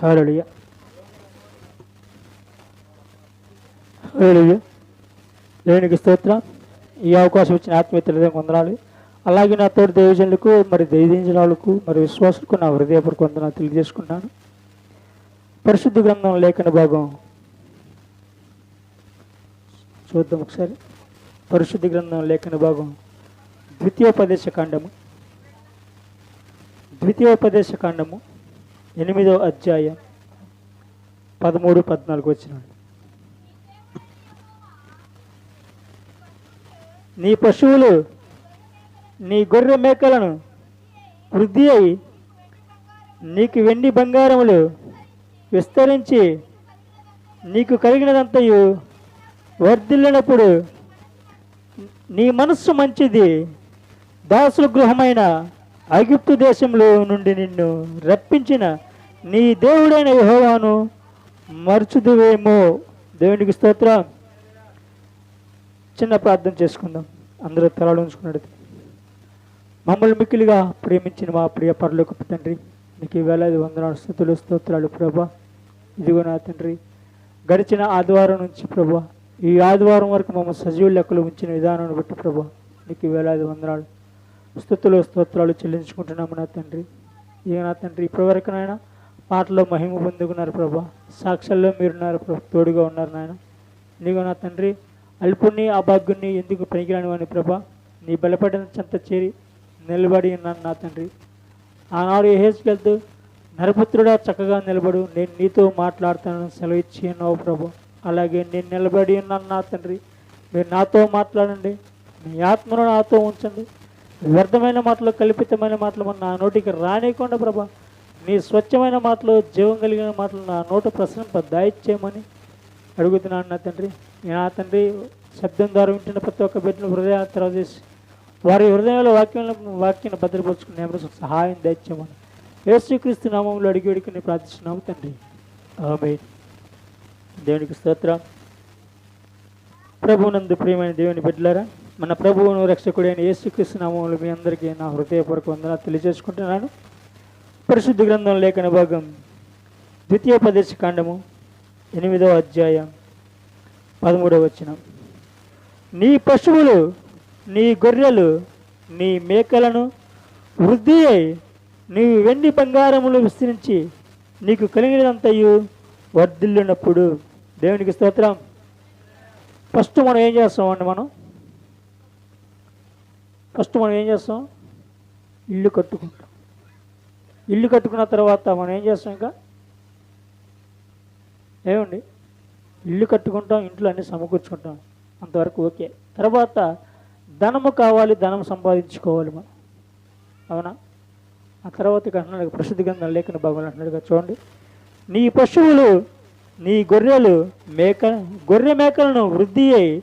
హల్లెలూయా, హల్లెలూయా. దేవునికి స్తోత్రం. ఈ అవకాశం ఇచ్చిన ఆత్మీయతలు వందనాలు. అలాగే నా తోటి దైవజనులకు మరి దైవజనులకు మరి విశ్వాసులకు నా హృదయపూర్వక వందనాలు తెలియజేసుకుంటాను. పరిశుద్ధ గ్రంథం లేఖన భాగం చూద్దాం ఒకసారి. పరిశుద్ధ గ్రంథం లేఖన భాగం ద్వితీయోపదేశ కాండము 8వ అధ్యాయం 13-14 వచ్చినాడు. నీ పశువులు నీ గొర్రె మేకలను వృద్ధి అయి నీకు వెండి బంగారములు విస్తరించి నీకు కలిగినదంతయు వర్ధిల్లినప్పుడు నీ మనస్సు మంచిది, దాసుల గృహమైన ఐగుప్తు దేశంలో నుండి నిన్ను రప్పించిన నీ దేవుడైన యెహోవాను మరచుదువేమో. దేవునికి స్తోత్రం. చిన్న ప్రార్థన చేసుకుందాం. అందరూ తలలు ఉంచుకున్నాడు. మమ్మల్ని మిక్కిలిగా ప్రేమించిన మా ప్రియ పరలోకపు తండ్రి, నీకు వేలాది వందనాలు, స్తుతులు, స్తోత్రాలు ప్రభా. ఇదిగో నా తండ్రి, గడిచిన ఆదివారం నుంచి ప్రభా ఈ ఆదివారం వరకు మమ్మల్ని సజీవ లెక్కలు ఉంచిన విధానాన్ని బట్టి ప్రభా నీకు వేలాది వందనాలు, స్తుతులు, స్తోత్రాలు చెల్లించుకుంటున్నాము నా తండ్రి. ఇక నా తండ్రి ఇప్పటివరకునైనా మాటలో మహిమ పొందుకున్నారు ప్రభా, సాక్ష్యాల్లో మీరున్నారు ప్రభా, తోడుగా ఉన్నారు నాయన. నీకు నా తండ్రి అల్పుణ్ణి అభాగ్యుణ్ణి ఎందుకు పనికిరాని వాడిని ప్రభా, నీ బలపడిన చెంత చేరి నిలబడి ఉన్నాను నా తండ్రి. ఆనాడు యెహెజ్కేలుతో నరపుత్రుడా చక్కగా నిలబడు, నేను నీతో మాట్లాడుతానని సెలవు ఇచ్చి ఉన్నావు ప్రభు. అలాగే నేను నిలబడి ఉన్నాను నా తండ్రి. మీరు నాతో మాట్లాడండి, మీ ఆత్మను నాతో ఉంచండి. వ్యర్థమైన మాటలు, కల్పితమైన మాటలు మన నా నోటికి రానియకుండా ప్రభా, నీ స్వచ్ఛమైన మాటలు, జీవం కలిగిన మాటలు నా నోట ప్రసరింప దాయిచ్చేయమని అడుగుతున్నాను నా తండ్రి. నా తండ్రి శబ్దం ద్వారా వింటున్న ప్రతి ఒక్క బిడ్డను హృదయాన్ని తెరవజేసి వారి హృదయంలో వాక్యాన్ని భద్రపరుచుకుని సహాయం దయచేయమని యేసుక్రీస్తు నామములో అడిగి ప్రార్థిస్తున్నాము తండ్రి, ఆమేన్. దేవునికి స్తోత్రం. ప్రభువునందు ప్రియమైన దేవుని బిడ్డలారా, మన ప్రభువును రక్షకుడైన యేసుక్రీస్తు నామములో మీ అందరికీ నా హృదయపూర్వక వందనాలు తెలియజేసుకుంటున్నాను. పరిశుద్ధ గ్రంథం లేఖన భాగం ద్వితీయోపదేశ కాండము 8వ అధ్యాయం 13వ వచనం. నీ పశువులు నీ గొర్రెలు నీ మేకలను వృద్ధి అయి నీ వెండి బంగారములు విస్తరించి నీకు కలిగినదంతయు వర్ధిల్లినప్పుడు. దేవునికి స్తోత్రం. ఫస్ట్ మనం ఏం చేస్తామండి? మనం ఏం చేస్తాం? ఇల్లు కట్టుకుంటాం. ఇల్లు కట్టుకున్న తర్వాత మనం ఏం చేస్తాం? ఇంకా ఏమండి, ఇల్లు కట్టుకుంటాం, ఇంట్లో అన్నీ సమకూర్చుకుంటాం, అంతవరకు ఓకే. తర్వాత ధనము కావాలి, ధనం సంపాదించుకోవాలి మనం, అవునా? ఆ తర్వాత ఇక అంటున్నాడు ప్రసిద్ధ గ్రంథం లేఖన భాగంలో అంటున్నాడుగా చూడండి, నీ పశువులు నీ గొర్రె మేకలను వృద్ధి అయి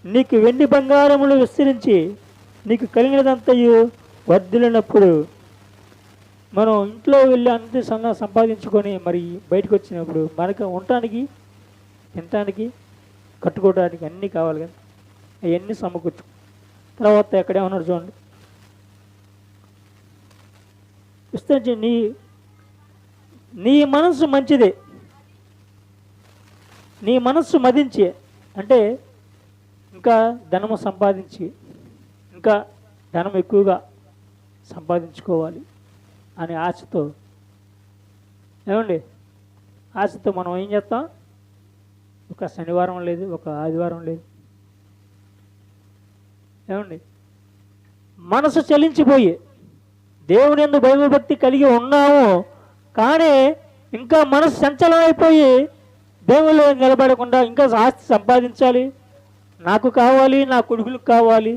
నీకు వెండి బంగారములు విస్తరించి నీకు కలిగినదంతయు వర్ధిల్లినప్పుడు. మనం ఇంట్లో వెళ్ళి అంతే సంపాదించుకొని మరి బయటకు వచ్చినప్పుడు మనకు ఉండటానికి, తినటానికి, కట్టుకోవడానికి అన్నీ కావాలి కదా, అవన్నీ సమకూర్చు. తర్వాత ఎక్కడేమన్నాడు చూడండి, విస్తరించి నీ మనస్సు మంచిదే, నీ మనస్సు మదించి, అంటే ఇంకా ధనము సంపాదించి ఇంకా ధనం ఎక్కువగా సంపాదించుకోవాలి అనే ఆశతో, ఏమండి, ఆశతో మనం ఏం చేస్తాం? ఒక శనివారం లేదు, ఒక ఆదివారం లేదు, ఏమండి, మనసు చలించిపోయి దేవుని యందు భయభక్తి కలిగి ఉన్నాము, కానీ ఇంకా మనసు సంచలమైపోయి దేవుళ్ళు నిలబడకుండా ఇంకా ఆస్తి సంపాదించాలి, నాకు కావాలి, నా కొడుకులకు కావాలి,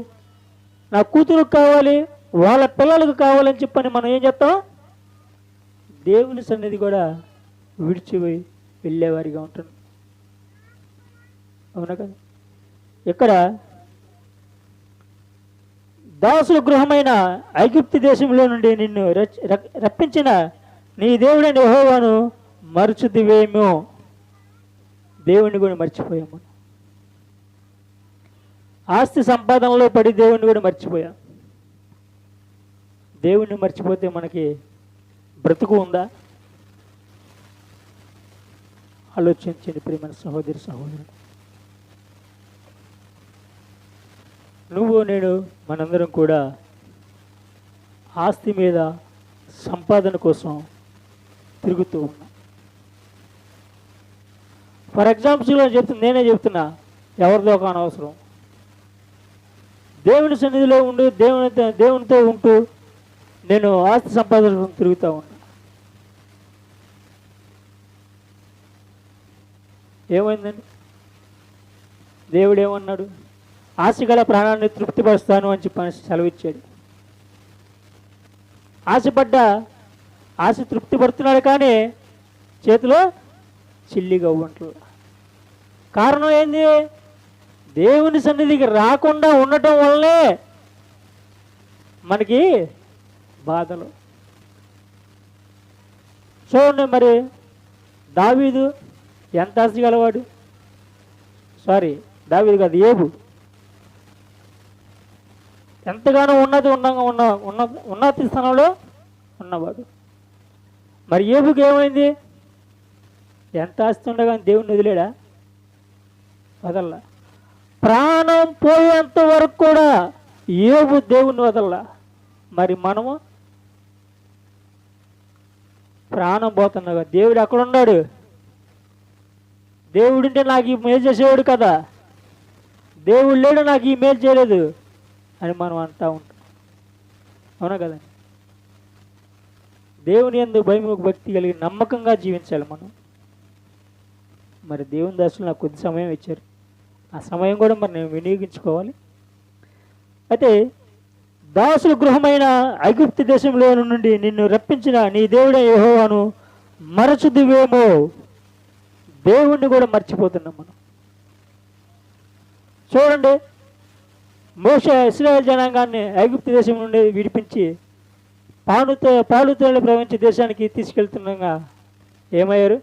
నా కూతురుకు కావాలి, వాళ్ళ పిల్లలకు కావాలని చెప్పని మనం ఏం చేస్తాం? దేవుని సన్నిధి కూడా విడిచిపోయి వెళ్ళేవారిగా ఉంటాం, అవునా కదా? ఇక్కడ దాసుల గృహమైన ఐగుప్తు దేశంలో నుండి నిన్ను రప్పించిన నీ దేవుడైన యెహోవాను మరచుదివేమో. దేవుని కూడా మర్చిపోయాము. ఆస్తి సంపాదనలో పడి దేవుని కూడా మర్చిపోయాం. దేవుణ్ణి మర్చిపోతే మనకి బ్రతుకు ఉందా? ఆలోచించండి ప్రియమైన సహోదరి సహోదరుడు. నువ్వు నేను మనందరం కూడా ఆస్తి మీద సంపాదన కోసం తిరుగుతూ ఉన్నాం. ఫర్ ఎగ్జాంపుల్గా నేనే చెప్తున్నా, ఎవరిదో ఒక అనవసరం. దేవుని సన్నిధిలో ఉండి దేవునితో ఉంటూ నేను ఆస్తి సంపాదన తిరుగుతూ ఉన్నా. ఏమైందండి? దేవుడు ఏమన్నాడు? ఆశగల ప్రాణాన్ని తృప్తిపరుస్తాను అని చెప్పి సెలవిచ్చాడు. ఆశ తృప్తిపడుతున్నాడు, కానీ చేతిలో చిల్లిగా ఉంటలు. కారణం ఏంది? దేవుని సన్నిధికి రాకుండా ఉండటం వల్లే మనకి బాధలు. చూడండి, మరి దావీదు ఎంత ఆస్తి గలవాడు? దావీదు కాదు, ఏబు ఎంతగానో ఉన్నత స్థానంలో ఉన్నవాడు. మరి ఏబుకి ఏమైంది? ఎంత ఆస్తి ఉండగా దేవుని వదిలేడా? వదల్లా. ప్రాణం పోయేంత వరకు కూడా ఏబు దేవుని వదల్లా. మరి మనము ప్రాణం పోతుండగా దేవుడు ఎక్కడున్నాడు? దేవుడుంటే నాకు ఈ మేలు చేసేవాడు కదా, దేవుడు లేడు నాకు ఈ మేలు చేయలేదు అని మనం అంటూ ఉంటాం. అవునా కదా? దేవుని యందు భయము భక్తి కలిగి నమ్మకంగా జీవించాలి మనం. మరి దేవుని దాసులు నాకు కొద్ది సమయం ఇచ్చారు, ఆ సమయం కూడా మరి నేను వినియోగించుకోవాలి. అయితే దాసుల గృహమైన ఐగుప్తు దేశంలో నుండి నిన్ను రప్పించిన నీ దేవుడే యెహోవాను మరచుదువేమో. దేవుణ్ణి కూడా మర్చిపోతున్నాం మనం. చూడండి, మోషే ఇశ్రాయేల్ జనాంగాన్ని ఐగుప్తు దేశం నుండి విడిపించి పాలుతోలు ప్రవహించే దేశానికి తీసుకెళ్తుండగా ఏమయ్యారు?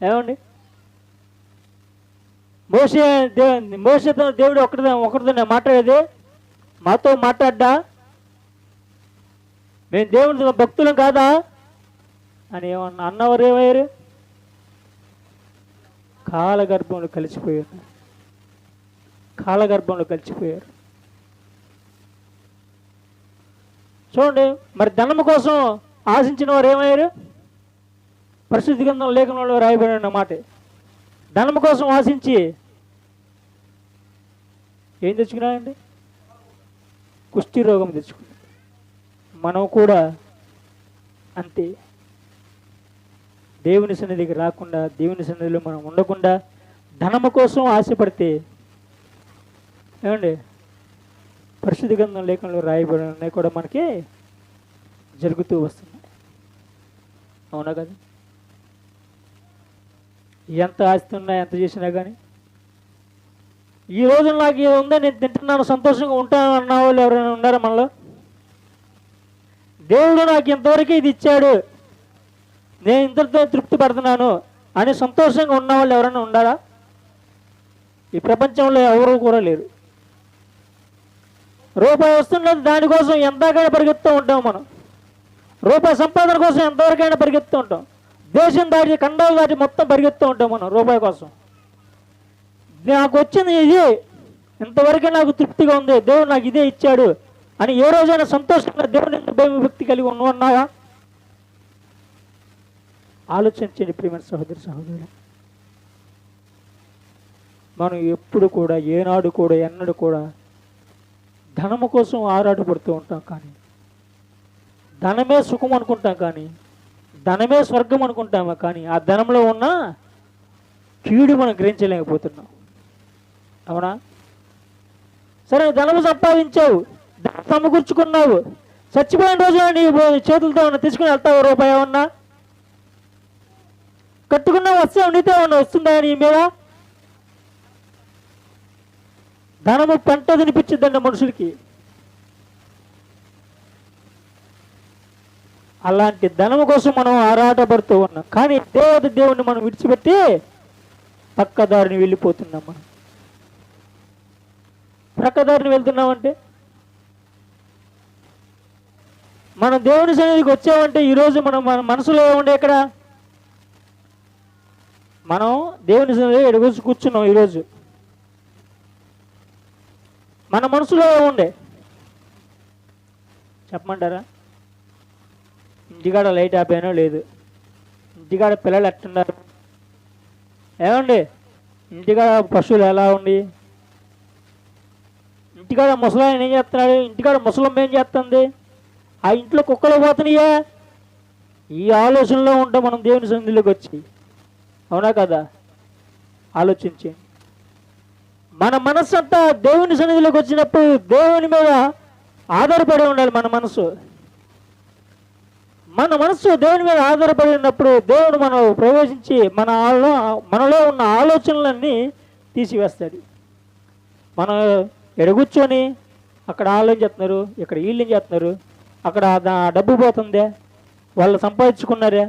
ఏమండి? మోషేతో దేవుడు ఒకరితో మాట్లాడేది, మాతో మాట్లాడ్డా? మేము దేవుడి భక్తులం కాదా అని ఏమన్నా అన్నవారు ఏమయ్యారు? కాలగర్భంలో కలిసిపోయారు. చూడండి, మరి ధనము కోసం ఆశించిన వారు ఏమయ్యారు? పరిశుద్ధ గ్రంథం లేఖనంలో రాయబడిన మాట, ధనము కోసం ఆశించి ఏం తెచ్చుకున్నారండి? కుష్టి రోగం తెచ్చుకున్నాం. మనం కూడా అంతే. దేవుని సన్నిధికి రాకుండా, దేవుని సన్నిధిలో మనం ఉండకుండా ధనము కోసం ఆశపడితే ఏమండి, పరిశుద్ధ గ్రంథం లేఖనంలో రాయబడినవి కూడా మనకి జరుగుతూ వస్తున్నాయి. అవునా కదా? ఎంత ఆస్తి ఉన్నా, ఎంత చేసినా కానీ ఈ రోజు నాకు ఇది ఉందా, నేను తింటున్నాను, సంతోషంగా ఉంటాను అన్న వాళ్ళు ఎవరైనా ఉన్నారా మనలో? దేవుడు నాకు ఇంతవరకు ఇది ఇచ్చాడు, నేను ఇంతటితో తృప్తి పడుతున్నాను అని సంతోషంగా ఉన్నవాళ్ళు ఎవరైనా ఉండారా? ఈ ప్రపంచంలో ఎవరు కూడా లేరు. రూపాయి వస్తున్నది దానికోసం ఎంతకైనా పరిగెత్తూ ఉంటాం మనం. రూపాయి సంపాదన కోసం ఎంతవరకైనా పరిగెత్తూ ఉంటాం. దేశం దాటి, ఖండాలు దాటి మొత్తం పరిగెత్తూ ఉంటాం మనం రూపాయి కోసం. నాకు వచ్చింది ఇది, ఇంతవరకే నాకు తృప్తిగా ఉంది, దేవుడు నాకు ఇదే ఇచ్చాడు అని ఏ రోజైనా సంతోషంగా దేవుని భక్తి కలిగి ఉన్నాయా? ఆలోచించండి ప్రియమైన సహోదరి సహోదరులు. మనం ఎప్పుడు కూడా, ఏనాడు కూడా, ఎన్నడూ కూడా ధనము కోసం ఆరాటపడుతూ ఉంటాం. కానీ ధనమే సుఖం అనుకుంటాం, కానీ ధనమే స్వర్గం అనుకుంటామా, కానీ ఆ ధనంలో ఉన్న కీడు మనం గ్రహించలేకపోతున్నాం. అవునా? సరే, ధనము సంపాదించావు, సమకూర్చుకున్నావు, చచ్చిపోయిన రోజు నీ చేతులతో ఉన్న తీసుకుని వెళ్తావు? రూపాయి ఏమన్నా కట్టుకున్నావు, వస్తావు, నీతో ఏమన్నా వస్తుందా నీ మీద? ధనము పంట తినిపించిద్దండి మనుషులకి. అలాంటి ధనము కోసం మనం ఆరాటపడుతూ ఉన్నాం. కానీ దేవుడిని మనం విడిచిపెట్టి పక్కదారిని వెళ్ళిపోతున్నాం. మనం ప్రక్కదారిని వెళ్తున్నామంటే, మనం దేవుని సన్నిధికి వచ్చామంటే ఈరోజు మన మనసులో ఏముండే? ఇక్కడ మనం దేవుని సన్నిధిలో ఎడుగుసి కూర్చున్నాం ఈరోజు. మన మనసులో ఏముండే చెప్పమంటారా? ఇంటికాడ లైట్ ఆపానో లేదు, ఇంటికాడ పిల్లలు ఎట్టున్నారు, ఏమండి ఇంటికాడ పశువులు ఎలా ఉంది, ఇంటికాడ ముసలాయన ఏం చేస్తున్నాడు, ఇంటికాడ ముసలమ్మ ఏం చేస్తుంది, ఆ ఇంట్లో కుక్కలు పోతున్నాయా? ఈ ఆలోచనలో ఉంటాం మనం దేవుని సన్నిధిలోకి వచ్చి. అవునా కదా? ఆలోచించి మన మనస్సు అంతా దేవుని సన్నిధిలోకి వచ్చినప్పుడు దేవుని మీద ఆధారపడి ఉండాలి. మన మనస్సు దేవుని మీద ఆధారపడి ఉన్నప్పుడు దేవుడు మనం ప్రవేశించి మనలో ఉన్న ఆలోచనలన్నీ తీసివేస్తాడు. మనం ఎడగూర్చొని అక్కడ వాళ్ళు ఏం చేస్తున్నారు, ఇక్కడ వీళ్ళు ఏం చేస్తున్నారు, అక్కడ డబ్బు పోతుందే, వాళ్ళు సంపాదించుకున్నారే,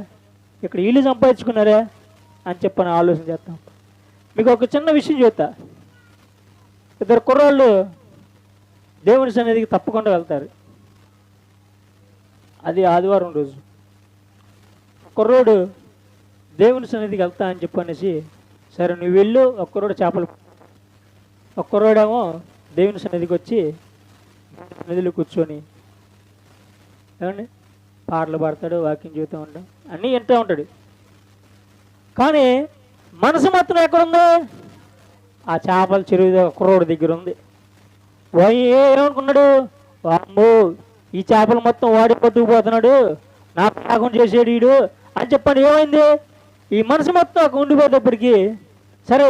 ఇక్కడ వీళ్ళు సంపాదించుకున్నారే అని చెప్పని ఆలోచన చేస్తాం. మీకు ఒక చిన్న విషయం చెప్తా. ఇద్దరు కుర్రాళ్ళు దేవుని సన్నిధికి తప్పకుండా వెళ్తారు. అది ఆదివారం రోజు. కుర్రోడు దేవుని సన్నిధికి వెళ్తా అని చెప్పనేసి, సరే నువ్వు వెళ్ళు. ఒక్కరోడు చేపలు, ఒక్కరోడేమో దేవుని సన్నిధికి వచ్చి నదిలో కూర్చొని ఏమండి పాటలు పాడతాడు, వాకింగ్ చేస్తూ ఉంటాడు, అన్నీ వింటూ ఉంటాడు. కానీ మనసు మాత్రం ఎక్కడుంది? ఆ చేపల చెరువు కుర్రోడు దగ్గర ఉంది. ఏమనుకున్నాడు, అమ్మో ఈ చేపలు మొత్తం వాడి పట్టుకుపోతున్నాడు, నా పాకం చేసేడు వీడు అని చెప్పని ఏమైంది, ఈ మనసు మొత్తం అక్కడ ఉండిపోయేటప్పటికి సరే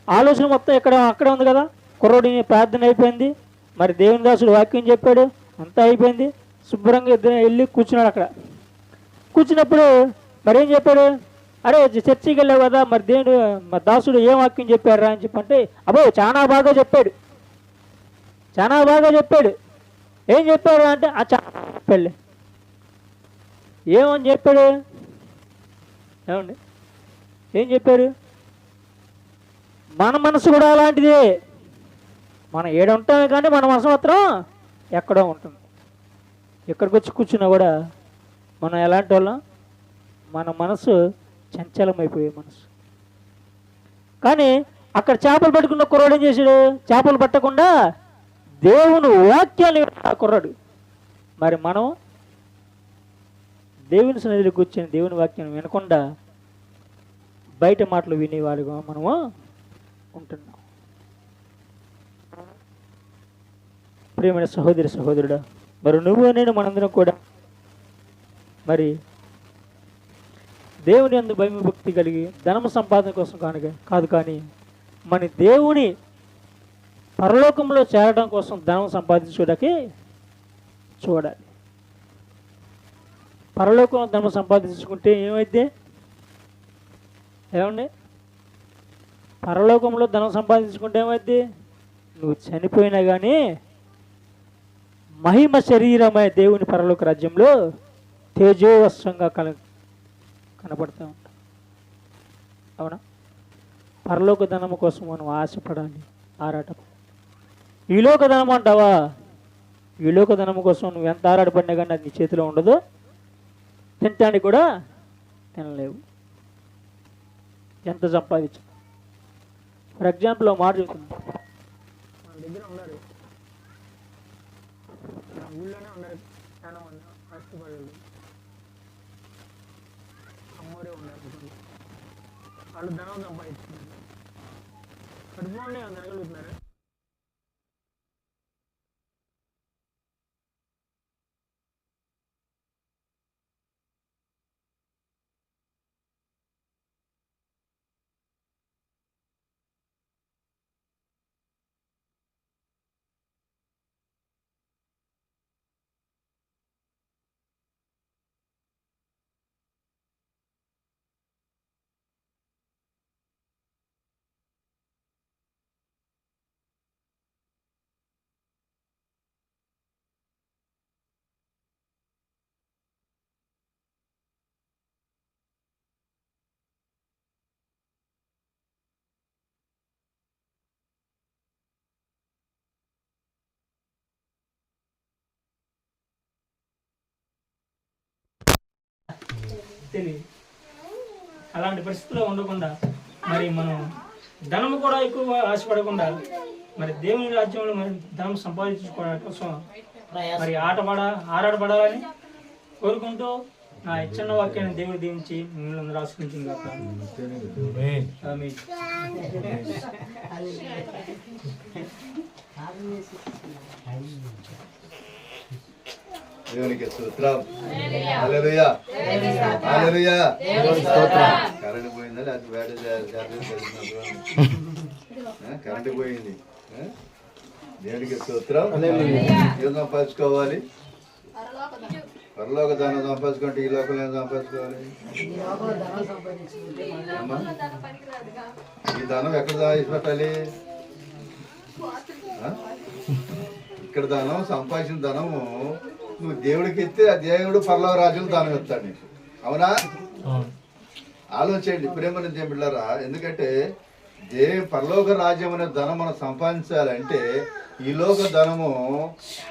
ఆలోచన మొత్తం అక్కడే ఉంది కదా. కుర్రోడిని ప్రార్థన అయిపోయింది, మరి దేవుని దాసుడు వాక్యం చెప్పాడు, అంతా అయిపోయింది. శుభ్రంగా ఇద్దరు వెళ్ళి కూర్చున్నాడు. అక్కడ కూర్చున్నప్పుడు మరి ఏం చెప్పాడు, అరే చర్చికి వెళ్ళావు కదా, మరి దేవుడు మరి దాసుడు ఏం వాక్యం చెప్పారా అని చెప్పంటే, అబ్బో చాలా బాగా చెప్పాడు, చాలా బాగా చెప్పాడు. ఏం చెప్పాడు అంటే ఆ చెప్పాడు. ఏమని చెప్పాడు, ఏమండి ఏం చెప్పాడు? మన మనసు కూడా అలాంటిదే. మనం ఏడుంటామే కానీ మన మనసు మాత్రం ఎక్కడో ఉంటుంది. ఎక్కడికి వచ్చి కూర్చున్నా కూడా మనం ఎలాంటి వాళ్ళం, మన మనసు చంచలమైపోయే మనసు. కానీ అక్కడ చేపలు పట్టుకున్న కుర్రాడు ఏం చేశాడు, చేపలు పట్టకుండా దేవుని వాక్యాన్ని ఆ కుర్రాడు. మరి మనం దేవుని సన్నిధిలో కూర్చొని దేవుని వాక్యాన్ని వినకుండా బయట మాటలు వినేవాడుగా మనము ఉంటున్నాం. ప్రియమైన సహోదరుడా, మరి నువ్వు నేను మనందరం కూడా మరి దేవుని అందు భయభక్తి కలిగి ధనము సంపాదన కోసం కాదు, కానీ మన దేవుని పరలోకంలో చేరడం కోసం ధనం సంపాదించుకోవడానికి చూడాలి. పరలోకంలో ధనం సంపాదించుకుంటే ఏమైతే, ఏమండి పరలోకంలో ధనం సంపాదించుకుంటే ఏమైతే, నువ్వు చనిపోయినా కానీ మహిమ శరీరమైన దేవుని పరలోక రాజ్యంలో తేజోవస్త్రంగా కనపడతా ఉంటాం. అవునా? పరలోక ధనము కోసం మనం ఆశపడాలి, ఆరాటం. ఈ లోక ధనం అంటావా, ఈ లోక ధనము కోసం నువ్వు ఎంత ఆరాటపడినా కానీ అది నీ చేతిలో ఉండదు, తినటానికి కూడా తినలేవు, ఎంత సంపాదించు. ఫర్ ఎగ్జాంపుల్ మాట చూస్తుంది, మన దగ్గర ఉన్నారు, ఊళ్ళోనే ఉన్నారు చాలా మంది కష్టపడేది, అమ్మోరే ఉన్నారు, వాళ్ళు ధనం సంపాదిస్తున్నారు, కడుపులోనే తినగలుగుతున్నారు. తెలియదు. అలాంటి పరిస్థితిలో ఉండకుండా మరి మనం ధనము కూడా ఎక్కువ ఆశపడకుండా మరి దేవుని రాజ్యంలో మరి ధనం సంపాదించుకోవడం కోసం మరి ఆరాటపడాలని కోరుకుంటూ నా ఇచ్చిన వాక్యాన్ని దేవుడు దీవించి మిమ్మల్ని ఆశీర్వదించింది కాక. ఆమేన్. దేవునికి స్తోత్రం. హల్లెలూయా. హల్లెలూయా. కరెంట్ పోయిందా లేకపోతే బ్యాటరీ కరెంట్ పోయింది. దేవునికి స్తోత్రం. ఏం సంపాదించుకోవాలి? పరలోక దానం సంపాదించుకుంటే ఈ లోకంలో ఏం సంపాదించుకోవాలి? ఈ దానం ఎక్కడ పెట్టాలి? ఇక్కడ దానం సంపాదించిన ధనము నువ్వు దేవుడికి ఇస్తే ఆ దేవుడు పరలోక రాజ్యం దానం ఇస్తాడు నీకు. అవునా? ఆలోచించండి ప్రేమని బిడ్డారా. ఎందుకంటే పరలోక రాజ్యం అనే ధనం మనం సంపాదించాలంటే ఈ లోక ధనము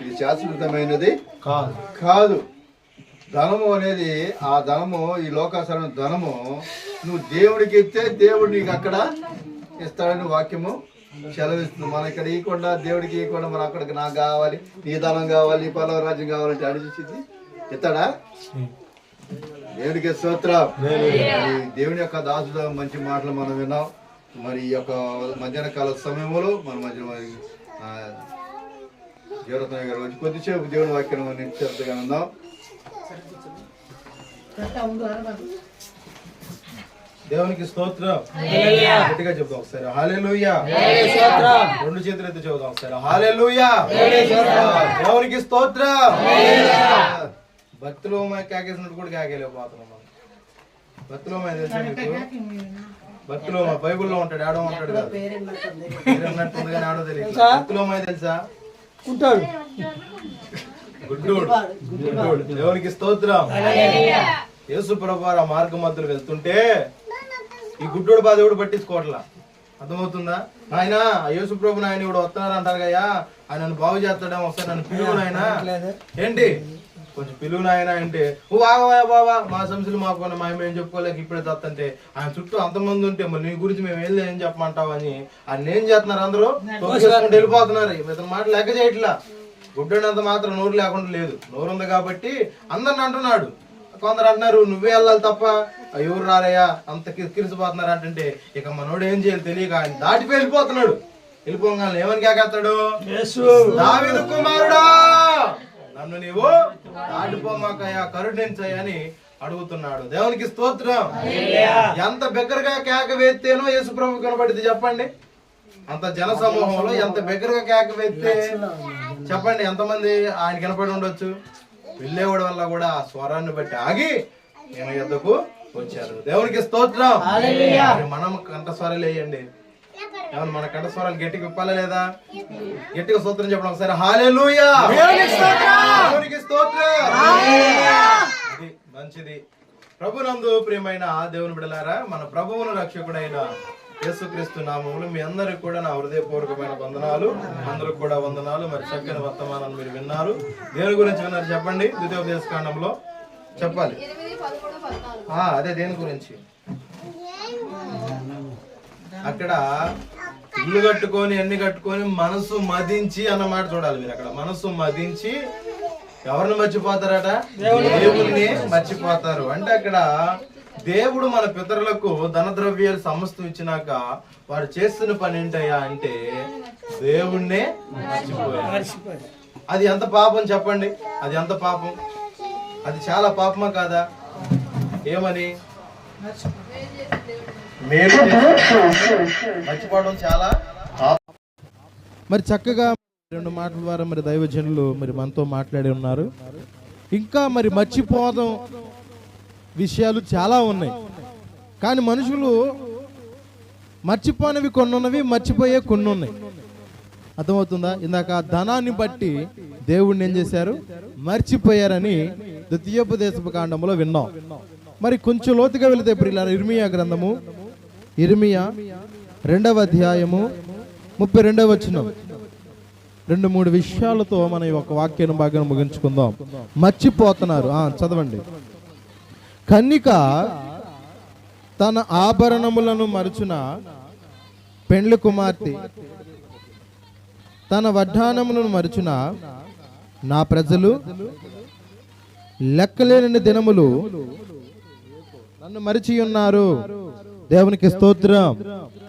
ఇది శాశ్వతమైనది కాదు. ధనము అనేది ఆ ధనము ఈ లోకాసరణ ధనము నువ్వు దేవుడికి ఇస్తే దేవుడు నీకు అక్కడ ఇస్తాడని వాక్యము సెలవిస్తుంది. మన ఇక్కడ ఇవ్వకుండా దేవుడికి ఇవ్వకుండా మనం అక్కడికి నాకు కావాలి, నీ ధనం కావాలి, నీ పల్లవ రాజ్యం కావాలంటే అడిగించింది ఇస్తాడా? దేవుడికి స్తోత్రం. దేవుని యొక్క దాసుడు మంచి మాటలు మనం విన్నాం. మరి ఈ యొక్క మధ్యాహ్న కాల సమయంలో మన మధ్య జీవరత్న గారు వచ్చి కొద్దిసేపు దేవుని వాక్యం నిశ్చద్దగా ఉందాం. దేవునికి స్తోత్రం. గట్టిగా చెప్తాం ఒకసారి హల్లెలూయా. రెండు చేతులు ఎత్తి చెబుదాం ఒకసారి హల్లెలూయా. దేవునికి స్తోత్రం. భక్తులు కాకేసినట్టు కూడా కాకేలేకపోతున్నాం మనం. భక్తులు భక్తులు బైబుల్లో ఉంటాడు, ఆడో ఉంటాడు కదా, పేరున్నట్టుంది కానీ ఆడో తెలియదు. భక్తులు తెలుసా? ఉంటాడు. గుడ్డోడు. దేవునికి స్తోత్రం. యేసు ప్రభువారు ఆ మార్గ మధ్యలో వెళ్తుంటే ఈ గుడ్డోడు బాధ ఎవడు పట్టించుకోవట్లా. అర్థమవుతుందా? ఆయన యేసు ప్రభు ఆయన ఇప్పుడు వస్తున్నారు అంటారు కదా, ఆయన నన్ను బాగు చేస్తాడేమో, వస్తాడు నన్ను పిలువు నాయన, ఏంటి కొంచెం పిలువు నాయన అంటే బాబా మా సమస్యలు మాకు మేము చెప్పుకోలేక ఇప్పుడే తత్తంటే ఆయన చుట్టూ అంతమంది ఉంటే మరి నీ గురించి మేము ఏం చెప్పమంటావు అని ఆయన ఏం చేస్తున్నారు, అందరూ వెళ్ళిపోతున్నారు. ఇతను మాట లెక్క చేయట్లా. గుడ్డోడంత మాత్రం నోరు లేకుండా లేదు, నోరు ఉంది కాబట్టి అందరిని అంటున్నాడు. కొందరు అంటున్నారు నువ్వే వెళ్ళాలి తప్ప ఎవరు రారయ్యా, అంత కిరిసిపోతున్నారు అంటే ఇక మనోడు ఏం చేయాలి తెలియక ఆయన దాటిపోయి వెళ్ళిపోతున్నాడు. వెళ్ళిపోగానే ఏమని కేకేస్తాడు? దావీదు కుమారుడా నన్ను నీవు దాటిపోమాకయ్యా, కరుణించయ్యా అని అడుగుతున్నాడు. దేవునికి స్తోత్రం. ఎంత బిగ్గరగా కేక వేస్తేనో యేసు ప్రభు కనబడింది చెప్పండి. అంత జన సమూహంలో ఎంత బిగ్గరగా కేక వేస్తే చెప్పండి ఎంతమంది ఆయన కనపడి ఉండొచ్చు. వెళ్ళేవాడి వల్ల కూడా ఆ స్వరాన్ని బట్టి ఆగి నేను యుద్ధకు వచ్చారు. దేవునికి స్తోత్రం. మనం కంఠస్వరాలు వేయండి. ఏమన్నా మన కంఠస్వరాలు గట్టిగా విప్పాలా లేదా? గట్టిగా స్తోత్రం చెప్పడం ఒకసారి హల్లెలూయా. దేవునికి స్తోత్రం. అది మంచిది. ప్రభునందు ప్రియమైన దేవుని బిడ్డలారా, మన ప్రభువును రక్షకుడైన యేసుక్రీస్తు నామములో మీ అందరికి కూడా నా హృదయపూర్వకమైన వందనాలు. అందరికి కూడా వందనాలు. మరి చక్కని వర్తమానాలు మీరు విన్నారు. దేని గురించి విన్నారు చెప్పండి? ద్వితీయోపదేశ కాండంలో చెప్పాలి. అదే దేని గురించి? అక్కడ ఇల్లు కట్టుకొని ఎన్ని కట్టుకొని మనసు మదించి అన్నమాట చూడాలి మీరు. అక్కడ మనసు మదించి ఎవరిని మర్చిపోతారట? దేవుడిని మర్చిపోతారు. అంటే అక్కడ దేవుడు మన పితరులకు ధన ద్రవ్యాలు సమస్తం ఇచ్చినాక వారు చేస్తున్న పని ఏంటయ్యా అంటే దేవుణ్ణే మర్చిపోయారు. అది ఎంత పాపం చెప్పండి? అది ఎంత పాపం? అది చాలా పాపమా కాదా? ఏమని మర్చిపోవడం చాలా. మరి చక్కగా రెండు మాటల ద్వారా మరి దైవజనులు మరి మనతో మాట్లాడి ఉన్నారు. ఇంకా మరి మర్చిపోవడం విషయాలు చాలా ఉన్నాయి. కానీ మనుషులు మర్చిపోనివి కొన్ని ఉన్నవి, మర్చిపోయే కొన్ని ఉన్నాయి. అర్థమవుతుందా? ఇందాక ధనాన్ని బట్టి దేవుడిని ఏం చేశారు? మర్చిపోయారని ద్వితీయోపదేశ కాండంలో విన్నాం. మరి కొంచెం లోతుగా వెళితే ప్రియులారా, ఇర్మియా గ్రంథము, ఇర్మియా 2వ అధ్యాయము 32వ వచనం, 2-3 విషయాలతో మనం ఈ ఒక వాక్యాన్ని బాగా ముగించుకుందాం. మర్చిపోతున్నారు. చదవండి. కన్నిక తన ఆభరణములను మరచున పెండ్లి కుమార్తె తన వడ్డానములను మరచున నా ప్రజలు లెక్కలేని దినములు నన్ను మరిచి ఉన్నారు. దేవునికి స్తోత్రం.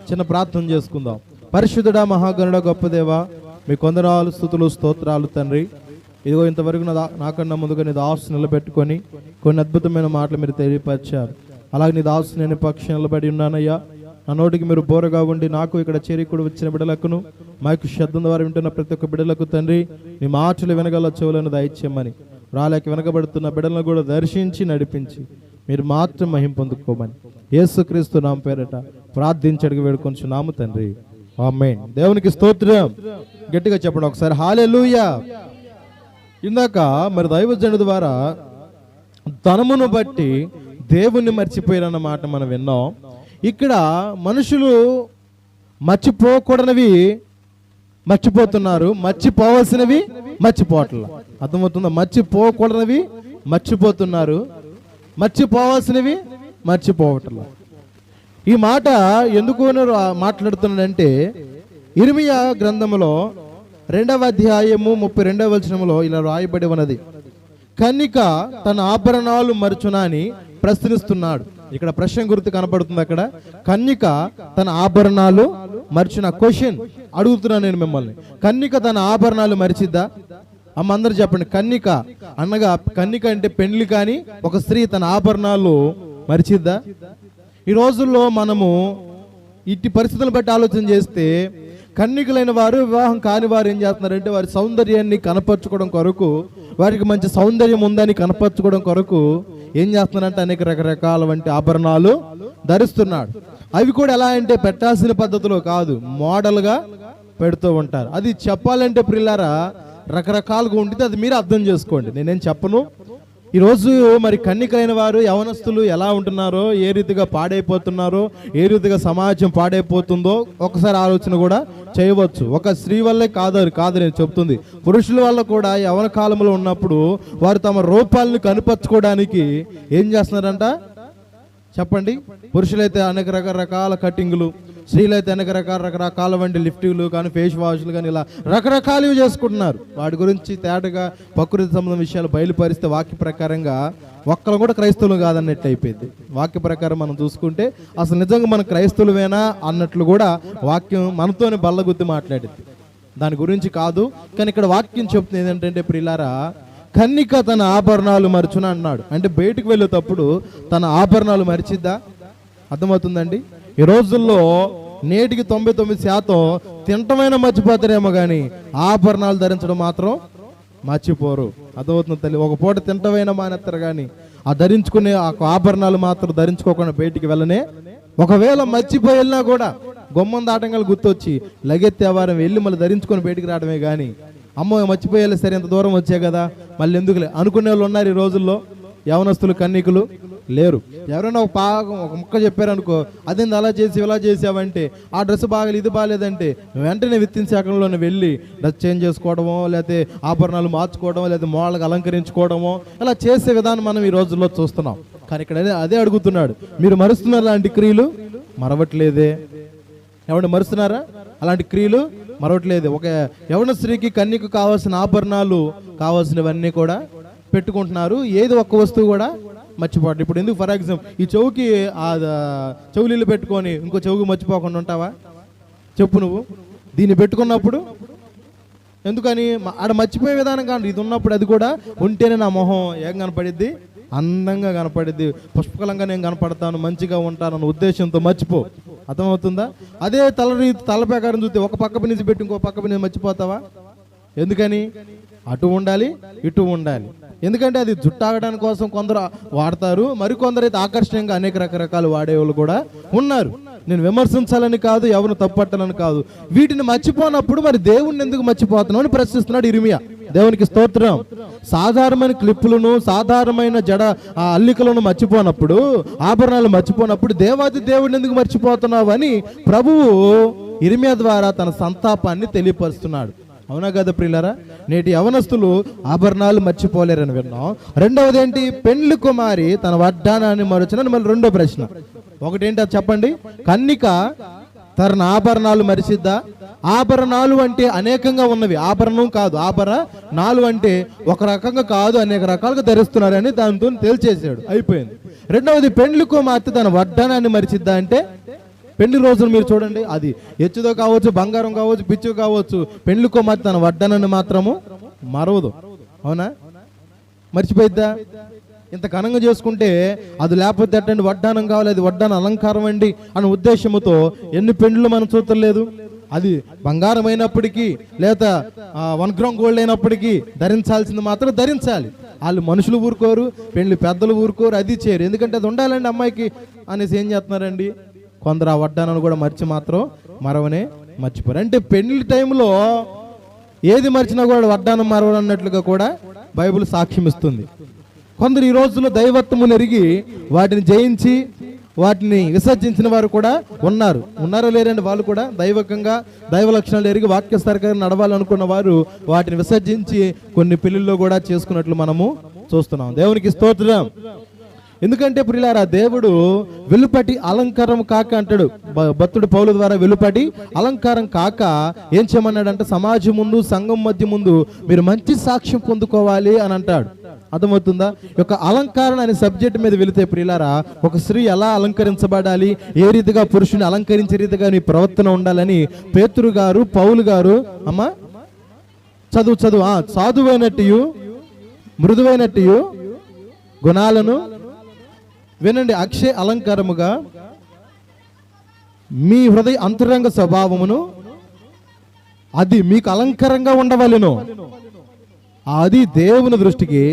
చిన్న ప్రార్థన చేసుకుందాం. పరిశుద్ధుడా, మహాగణుడా, గొప్ప దేవా, మీ కొందరాలు స్తుతులు స్తోత్రాలు తండ్రి. ఇదిగో ఇంతవరకు నాకన్నా ముందుగా నీ దాసు నిలబెట్టుకొని కొన్ని అద్భుతమైన మాటలు మీరు తెలియపరిచారు. అలాగే నీ దాసు నేను పక్షం నిలబడి ఉన్నానయ్యా. నా నోటికి మీరు బోరగా ఉండి నాకు ఇక్కడ చేరికూడి వచ్చిన బిడ్డలకును మాకు శబ్దం ద్వారా వింటున్న ప్రతి ఒక్క బిడ్డలకు తండ్రి నీ మాటలు వినగల చెవులను దయచేయమని, రాలేక వెనకబడుతున్న బిడ్డలను కూడా దర్శించి నడిపించి మీరు మాత్రం మహిమ పొందుకోమని యేసుక్రీస్తు నామ పేరట ప్రార్థించడికి వేడుకొంచున్నాము తండ్రి, ఆమేన్. దేవునికి స్తోత్రం. గట్టిగా చెప్పండి ఒకసారి హల్లెలూయా. ఇందాక మరి దైవజనుడి ద్వారా ధనమును బట్టి దేవుణ్ణి మర్చిపోయారన్న మాట మనం విన్నాం. ఇక్కడ మనుషులు మర్చిపోకూడనివి మర్చిపోతున్నారు, మర్చిపోవలసినవి మర్చిపోవట్ల. అర్థమవుతుందా? మర్చిపోకూడనివి మర్చిపోతున్నారు, మర్చిపోవాల్సినవి మర్చిపోవట్ల. ఈ మాట ఎందుకు మాట్లాడుతున్నాడంటే ఇర్మియా గ్రంథములో 2వ అధ్యాయము 32వ వచనములో ఇలా రాయబడి ఉన్నది, కన్నిక తన ఆభరణాలు మరచునా అని ప్రశ్నిస్తున్నాడు. ఇక్కడ ప్రశ్న గుర్తు కనపడుతుంది. అక్కడ కన్నిక తన ఆభరణాలు మర్చిన క్వశ్చన్ అడుగుతున్నాను నేను మిమ్మల్ని. కన్నిక తన ఆభరణాలు మరిచిద్దా? అమ్మ అందరు చెప్పండి. కన్నిక అనగా, కన్నిక అంటే పెండ్లి కానీ ఒక స్త్రీ తన ఆభరణాలు మరిచిద్దా? ఈ రోజుల్లో మనము ఇట్టి పరిస్థితులను బట్టి ఆలోచన చేస్తే కన్నికలైన వారు, వివాహం కాని వారు ఏం చేస్తున్నారంటే వారి సౌందర్యాన్ని కనపరచుకోవడం కొరకు, వారికి మంచి సౌందర్యం ఉందని కనపరచుకోవడం కొరకు ఏం చేస్తున్నారంటే అనేక రకరకాల వంటి ఆభరణాలు ధరిస్తున్నాడు. అవి కూడా ఎలా అంటే పెట్టాల్సిన పద్ధతిలో కాదు, మోడల్గా పెడుతూ ఉంటారు. అది చెప్పాలంటే ప్రియులారా రకరకాలుగా ఉంటుంది. అది మీరు అర్థం చేసుకోండి, నేనేం చెప్పను. ఈరోజు మరి కన్నికైన వారు యవనస్తులు ఎలా ఉంటున్నారో, ఏ రీతిగా పాడైపోతున్నారో, ఏ రీతిగా సమాజం పాడైపోతుందో ఒకసారి ఆలోచన కూడా చేయవచ్చు. ఒక స్త్రీ వల్లే కాదు నేను చెప్తుంది, పురుషుల వల్ల కూడా యవన కాలంలో ఉన్నప్పుడు వారు తమ రూపాలను కనిపరచుకోవడానికి ఏం చేస్తున్నారంట చెప్పండి. పురుషులైతే అనేక రకరకాల కటింగ్లు, స్త్రీలైతే అనేక రకరకాల వంటి లిఫ్టింగ్లు కానీ, ఫేస్ వాష్లు కానీ, ఇలా రకరకాలు చేసుకుంటున్నారు. వాటి గురించి తేటగా ప్రకృతి సంబంధం విషయాలు బయలుపరిస్తే వాక్య ప్రకారంగా ఒక్కరు కూడా క్రైస్తవులు కాదన్నట్టు అయిపోయింది. వాక్య ప్రకారం మనం చూసుకుంటే అసలు నిజంగా మన క్రైస్తవులమేనా అన్నట్లు కూడా వాక్యం మనతోనే బల్లగుద్ది మాట్లాడింది. దాని గురించి కాదు, కానీ ఇక్కడ వాక్యం చెప్తుంది ఏంటంటే ప్రియులారా, కన్నిక తన ఆభరణాలు మరచున అన్నాడు. అంటే బయటకు వెళ్ళేటప్పుడు తన ఆభరణాలు మరిచిద్దా? అర్థమవుతుందండి? ఈ రోజుల్లో నేటికి 99% తింటమైన మర్చిపోతారేమో కానీ ఆభరణాలు ధరించడం మాత్రం మర్చిపోరు. అర్థమవుతుంది తల్లి? ఒక పూట తింటమైన మానేస్తారు కానీ ఆ ధరించుకునే ఆ ఆభరణాలు మాత్రం ధరించుకోకుండా బయటికి వెళ్ళనే. ఒకవేళ మర్చిపోయి వెళ్ళినా కూడా గుమ్మం దాటంగా గుర్తొచ్చి లగెత్తేవారం వెళ్ళి మళ్ళీ ధరించుకొని బయటికి రావడమే కానీ, అమ్మో మర్చిపోయేలా సరే ఎంత దూరం వచ్చే కదా మళ్ళీ ఎందుకులే అనుకునే వాళ్ళు ఉన్నారు ఈ రోజుల్లో. యవనస్తులు కన్నికులు లేరు. ఎవరైనా ఒక ముక్క చెప్పారనుకో, అదేంది అలా చేసి ఇలా చేసావంటే, ఆ డ్రెస్ బాగాలేదు ఇది బాగాలేదంటే వెంటనే విత్తిన శాఖలోనే వెళ్ళి డ్రెస్ చేంజ్ చేసుకోవడమో, లేకపోతే ఆభరణాలు మార్చుకోవడమో, లేదా మోడల్గా అలంకరించుకోవడమో, ఇలా చేసే విధానం మనం ఈ రోజుల్లో చూస్తున్నాం. కానీ ఇక్కడ అదే అడుగుతున్నాడు, మీరు మరుస్తున్నారు అలాంటి క్రియలు? మరవట్లేదే. ఎవరిని మరుస్తున్నారా? అలాంటి క్రియలు మరవట్లేదు. ఒక యవన స్త్రీకి కన్యకు కావాల్సిన ఆభరణాలు కావాల్సినవన్నీ కూడా పెట్టుకుంటున్నారు, ఏది ఒక్క వస్తువు కూడా మర్చిపోవడం. ఇప్పుడు ఎందుకు ఫర్ ఎగ్జాంపుల్ ఈ చెవుకి చెవులీళ్ళు పెట్టుకొని ఇంకో చెవుకి మర్చిపోకుండా ఉంటావా చెప్పు నువ్వు? దీన్ని పెట్టుకున్నప్పుడు ఎందుకని ఆడ మర్చిపోయే విధానం కాదు, ఇది ఉన్నప్పుడు అది కూడా ఉంటేనే నా మొహం ఏం కనపడిద్ది, అందంగా కనపడిద్ది, పుష్పకలంగా నేను కనపడతాను, మంచిగా ఉంటాను అన్న ఉద్దేశంతో మర్చిపో. అర్థమవుతుందా? అదే తల ప్రకారం చూస్తే ఒక పక్క నుంచి పెట్టి ఇంకో పక్క నుంచి మర్చిపోతావా? ఎందుకని? అటు ఉండాలి ఇటు ఉండాలి. ఎందుకంటే అది జుట్టాగడానికి కోసం కొందరు వాడతారు, మరికొందరు అయితే ఆకర్షణీయంగా అనేక రకరకాలు వాడేవాళ్ళు కూడా ఉన్నారు. నేను విమర్శించాలని కాదు, ఎవరు తప్పట్టాలని కాదు. వీటిని మర్చిపోయినప్పుడు మరి దేవుణ్ణి ఎందుకు మర్చిపోతున్నావు అని ప్రశ్నిస్తున్నాడు ఇర్మియా. దేవునికి స్తోత్రం. సాధారణమైన క్లిప్పులను, సాధారణమైన జడ అల్లికలను మర్చిపోయినప్పుడు, ఆభరణాలు మర్చిపోయినప్పుడు దేవాది దేవుడిని ఎందుకు మర్చిపోతున్నావు అని ప్రభువు ఇర్మియా ద్వారా తన సంతాపాన్ని తెలియపరుస్తున్నాడు. అవునా కదా ప్రియులారా? నేటి యవనస్తులు ఆభరణాలు మర్చిపోలేరని విన్నాం. రెండవది ఏంటి? పెండ్లి కుమారి తన వడ్డానాన్ని మరచునని మళ్ళీ రెండో ప్రశ్న. ఒకటేంటి అది చెప్పండి. కన్నిక తన ఆభరణాలు మరిచిద్దా? ఆభరణాలు అంటే అనేకంగా ఉన్నవి, ఆభరణం కాదు. ఆభరణాలు అంటే ఒక రకంగా కాదు, అనేక రకాలుగా ధరిస్తున్నారని దాంతో తేల్చేసాడు, అయిపోయింది. రెండవది, పెండ్లి కుమార్తె తన వడ్డానాన్ని మరిచిద్దా అంటే పెళ్లి రోజులు మీరు చూడండి, అది ఎచ్చుదో కావచ్చు, బంగారం కావచ్చు, పిచ్చు కావచ్చు, పెండ్లి కుమార్తె తన వడ్డానాన్ని మాత్రము మరవదు. అవునా? మర్చిపోయిద్దా? ఇంత ఘనంగా చేసుకుంటే అది లేకపోతే అట్టండి, వడ్డానం కావాలి, అది వడ్డానం అలంకారం అండి అనే ఉద్దేశంతో ఎన్ని పెండ్లు మనం చూడలేదు. అది బంగారం అయినప్పటికీ లేదా 1 గ్రామ్ గోల్డ్ అయినప్పటికీ ధరించాల్సింది మాత్రం ధరించాలి. వాళ్ళు మనుషులు ఊరుకోరు, పెళ్లి పెద్దలు ఊరుకోరు, అది చేయరు. ఎందుకంటే అది ఉండాలండి అమ్మాయికి అనేసి ఏం చేస్తున్నారండి కొందరు. ఆ వడ్డానాన్ని కూడా మర్చిపోరు. అంటే పెళ్లి టైంలో ఏది మర్చినా కూడా వడ్డానం మరవనన్నట్లుగా కూడా బైబిల్ సాక్ష్యం ఇస్తుంది. కొందరు ఈ రోజుల్లో దైవత్వమును ఎరిగి వాటిని జయించి వాటిని విసర్జించిన వారు కూడా ఉన్నారా లేరండి? వాళ్ళు కూడా దైవకంగా దైవ లక్షణాలు ఎరిగి వాక్యస్థాయిగా నడవాలనుకున్న వారు వాటిని విసర్జించి కొన్ని పెళ్లిల్లో కూడా చేసుకున్నట్లు మనము చూస్తున్నాం. దేవునికి స్తోత్రం. ఎందుకంటే ప్రియులారా, దేవుడు వెలుపటి అలంకారం కాక అంటాడు. భక్తుడు పౌలు ద్వారా వెలుపటి అలంకారం కాక ఏం చేయమన్నాడంటే సమాజం ముందు, సంఘం మధ్య ముందు మీరు మంచి సాక్ష్యం పొందుకోవాలి అని అంటాడు. అర్థమవుతుందా? యొక్క అలంకారం అనే సబ్జెక్ట్ మీద వెళితే ప్రియులారా, ఒక స్త్రీ ఎలా అలంకరించబడాలి, ఏ రీతిగా పురుషుని అలంకరించే రీతిగా నీ ప్రవర్తన ఉండాలని పేతురు గారు, పౌలు గారు అమ్మా చదువు సాధువైనట్టు మృదువైనట్టు గుణాలను వినండి, అక్షయ అలంకారముగా మీ హృదయ అంతరంగ స్వభావమును అది మీకు అలంకారంగా ఉండవలెను. అది దేవుని దృష్టికి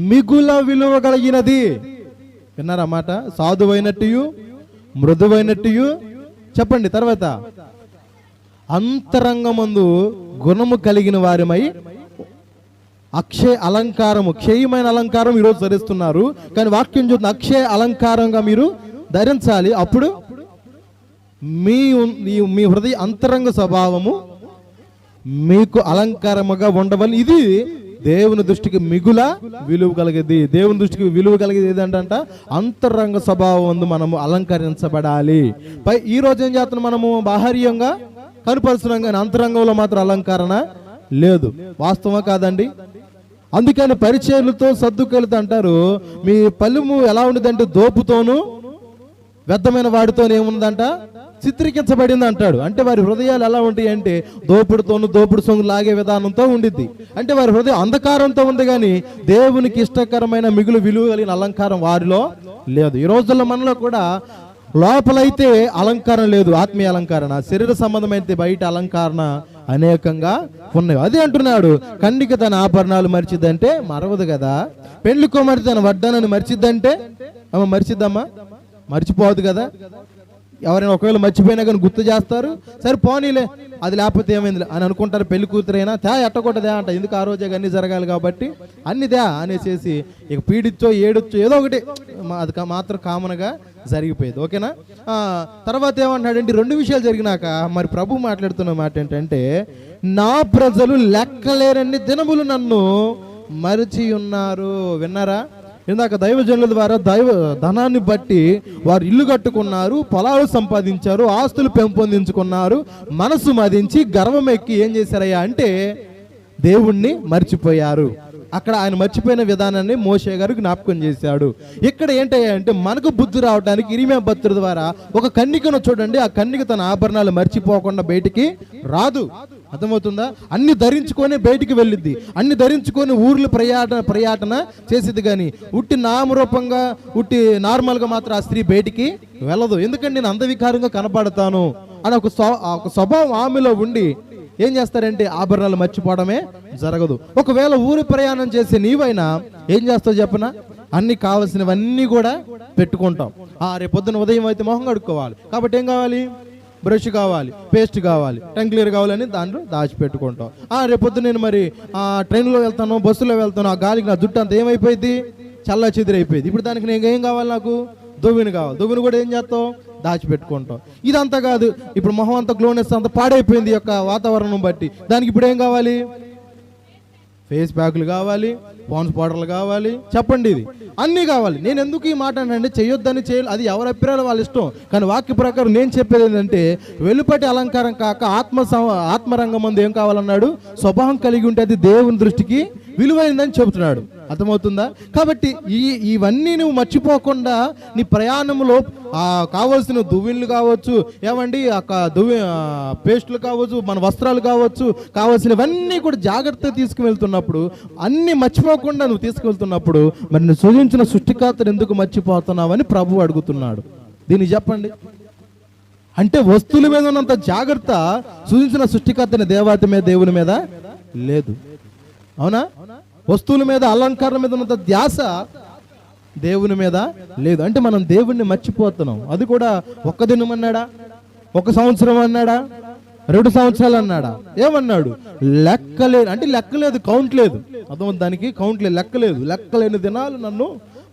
మిగుల విలువ కలిగినది. విన్నారన్నమాట? సాధువైనట్టు మృదువైనట్టు చెప్పండి. తర్వాత అంతరంగమందు గుణము కలిగిన వారిమై అక్షయ అలంకారము, క్షయమైన అలంకారం ఈరోజు ధరిస్తున్నారు. కానీ వాక్యం చూస్తుంది అక్షయ అలంకారంగా మీరు ధరించాలి. అప్పుడు మీ హృదయ అంతరంగ స్వభావము మీకు అలంకారముగా ఉండవని. ఇది దేవుని దృష్టికి మిగుల విలువ కలిగేది. దేవుని దృష్టికి విలువ కలిగేది ఏదంట? అంతరంగ స్వభావం మనము అలంకరించబడాలి. ఈ రోజు ఏం చేస్తున్నాం? మనము బాహర్యంగా కనుపరుస్తున్నాం కానీ అంతరంగంలో మాత్రం అలంకరణ లేదు. వాస్తవమా కాదండి? అందుకని పరిచర్లతో సద్దుకెళ్తూ అంటారు, మీ పలుము ఎలా ఉండదంటే దోపుతోనూ వ్యర్థమైన వాడితో ఏముందంట చిత్రీకరించబడింది అంటాడు. అంటే వారి హృదయాలు ఎలా ఉంటాయి అంటే దోపుడు సొంగు లాగే విధానంతో ఉండిద్ది. అంటే వారి హృదయం అంధకారంతో ఉంది కానీ దేవునికి ఇష్టకరమైన మిగులు విలువ కలిగిన అలంకారం వారిలో లేదు. ఈ రోజుల్లో మనలో కూడా లోపలైతే అలంకారం లేదు, ఆత్మీయ అలంకరణ. శరీర సంబంధమైతే బయట అలంకరణ అనేకంగా ఉన్నాయి. అదే అంటున్నాడు, కన్నిక తన ఆభరణాలు మరిచిద్దంటే మరవదు కదా. పెళ్లి కుమార్తె తన వడ్డానాన్ని మరిచిద్దంటే మరిచిద్దమ్మా? మర్చిపోవద్దు కదా. ఎవరైనా ఒకవేళ మర్చిపోయినా కానీ గుర్తు చేస్తారు, సరే పోనీలే అది లేకపోతే ఏమైంది అని అనుకుంటారు. పెళ్లి కూతురైనా ఎట్టకొట్టదే అంట, ఎందుకు ఆ రోజే అన్ని జరగాలి కాబట్టి అన్నిదే అనేసి ఇక పీడిచ్చో ఏడొచ్చో ఏదో ఒకటి అది మాత్రం కామన్గా జరిగిపోయేది. ఓకేనా? తర్వాత ఏమంటున్నాడంటే 2 విషయాలు జరిగినాక మరి ప్రభు మాట్లాడుతున్న మాట ఏంటంటే, నా ప్రజలు లెక్కలేరన్ని దినములు నన్ను మరిచి ఉన్నారు. విన్నారా? ఇందాక దైవజనుల ద్వారా ధనాన్ని బట్టి వారు ఇల్లు కట్టుకున్నారు, పొలాలు సంపాదించారు, ఆస్తులు పెంపొందించుకున్నారు, మనసు మదించి గర్వం ఎక్కి ఏం చేశారయ్యా అంటే దేవుణ్ణి మర్చిపోయారు. అక్కడ ఆయన మర్చిపోయిన విధానాన్ని మోషే గారు జ్ఞాపకం చేశాడు. ఇక్కడ ఏంటయ్యా అంటే మనకు బుద్ధి రావడానికి ఇరిమియా భక్తుడి ద్వారా ఒక కన్నికను చూడండి. ఆ కన్నిక తన ఆభరణాలు మర్చిపోకుండా బయటికి రాదు. అర్థమవుతుందా? అన్ని ధరించుకొని బయటికి వెళ్ళిద్ది, అన్ని ధరించుకొని ఊర్లు పర్యటన చేసిద్ది. కానీ ఉట్టి నామరూపంగా ఉట్టి నార్మల్గా మాత్రం ఆ స్త్రీ బయటికి వెళ్ళదు. ఎందుకంటే నేను అందవికారంగా కనపడతాను అని ఒక స్వభావం ఆమెలో ఉండి ఏం చేస్తారంటే ఆభరణాలు మర్చిపోవడమే జరగదు. ఒకవేళ ఊరి ప్రయాణం చేసే నీవైనా ఏం చేస్తావు చెప్పనా? అన్ని కావలసినవన్నీ కూడా పెట్టుకుంటాం. రేపొద్దున ఉదయం అయితే మొహం కడుక్కోవాలి కాబట్టి ఏం కావాలి? బ్రష్ కావాలి, పేస్ట్ కావాలి, టంగ్ క్లియర్ కావాలని దాంట్లో దాచిపెట్టుకుంటాం. రేపొద్దు నేను మరి ట్రైన్లో వెళ్తాను, బస్సులో వెళ్తాను, ఆ గాలికి నా జుట్టు అంతా ఏమైపోయింది? చల్ల చెదిరైపోయింది. ఇప్పుడు దానికి నేను ఏం కావాలి? నాకు దువ్విని కావాలి. దువ్విని కూడా ఏం చేస్తావు? దాచిపెట్టుకుంటాం. ఇదంతా కాదు, ఇప్పుడు మొహం అంతా గ్లోనెస్ అంతా పాడైపోయింది ఈ యొక్క వాతావరణం బట్టి. దానికి ఇప్పుడు ఏం కావాలి? ఫేస్ ప్యాకులు కావాలి, పాన్స్ పౌడర్లు కావాలి, చెప్పండి, ఇది అన్నీ కావాలి. నేను ఎందుకు ఈ మాట అంటే చేయొద్దని చేయాలి, అది ఎవరి అభిప్రాయాలు వాళ్ళ ఇష్టం. కానీ వాక్య ప్రకారం నేను చెప్పేది ఏంటంటే వెలుపటి అలంకారం కాక ఆత్మరంగం ముందు ఏం కావాలన్నాడు? స్వభావం కలిగి ఉంటే అది దేవుని దృష్టికి విలువైందని చెబుతున్నాడు. అర్థమవుతుందా? కాబట్టి ఇవన్నీ నువ్వు మర్చిపోకుండా నీ ప్రయాణంలో కావాల్సిన దువ్విళ్ళు కావచ్చు, ఏమండి పేస్టులు కావచ్చు, మన వస్త్రాలు కావచ్చు, కావాల్సినవన్నీ కూడా జాగ్రత్తగా తీసుకువెళ్తున్నప్పుడు, అన్ని మర్చిపోకుండా నువ్వు తీసుకువెళ్తున్నప్పుడు మరి నువ్వు సృజించిన సృష్టికర్తను ఎందుకు మర్చిపోతున్నావని ప్రభువు అడుగుతున్నాడు. దీన్ని చెప్పండి. అంటే వస్తువుల మీద ఉన్నంత జాగ్రత్త సృజించిన సృష్టికర్తని దేవత మీద, దేవుని మీద లేదు. అవునా? వస్తువుల మీద, అలంకారం మీద ఉన్నంత ధ్యాస దేవుని మీద లేదు. అంటే మనం దేవుణ్ణి మర్చిపోతున్నాం. అది కూడా ఒక్క దినం అన్నాడా? 1 సంవత్సరం అన్నాడా? 2 సంవత్సరాలు అన్నాడా? ఏమన్నాడు? లెక్కలేదు. అంటే లెక్కలేదు, కౌంట్ లేదు. అర్థం దానికి కౌంట్ లేదు, లెక్కలేదు. లెక్కలేని దినాలు నన్ను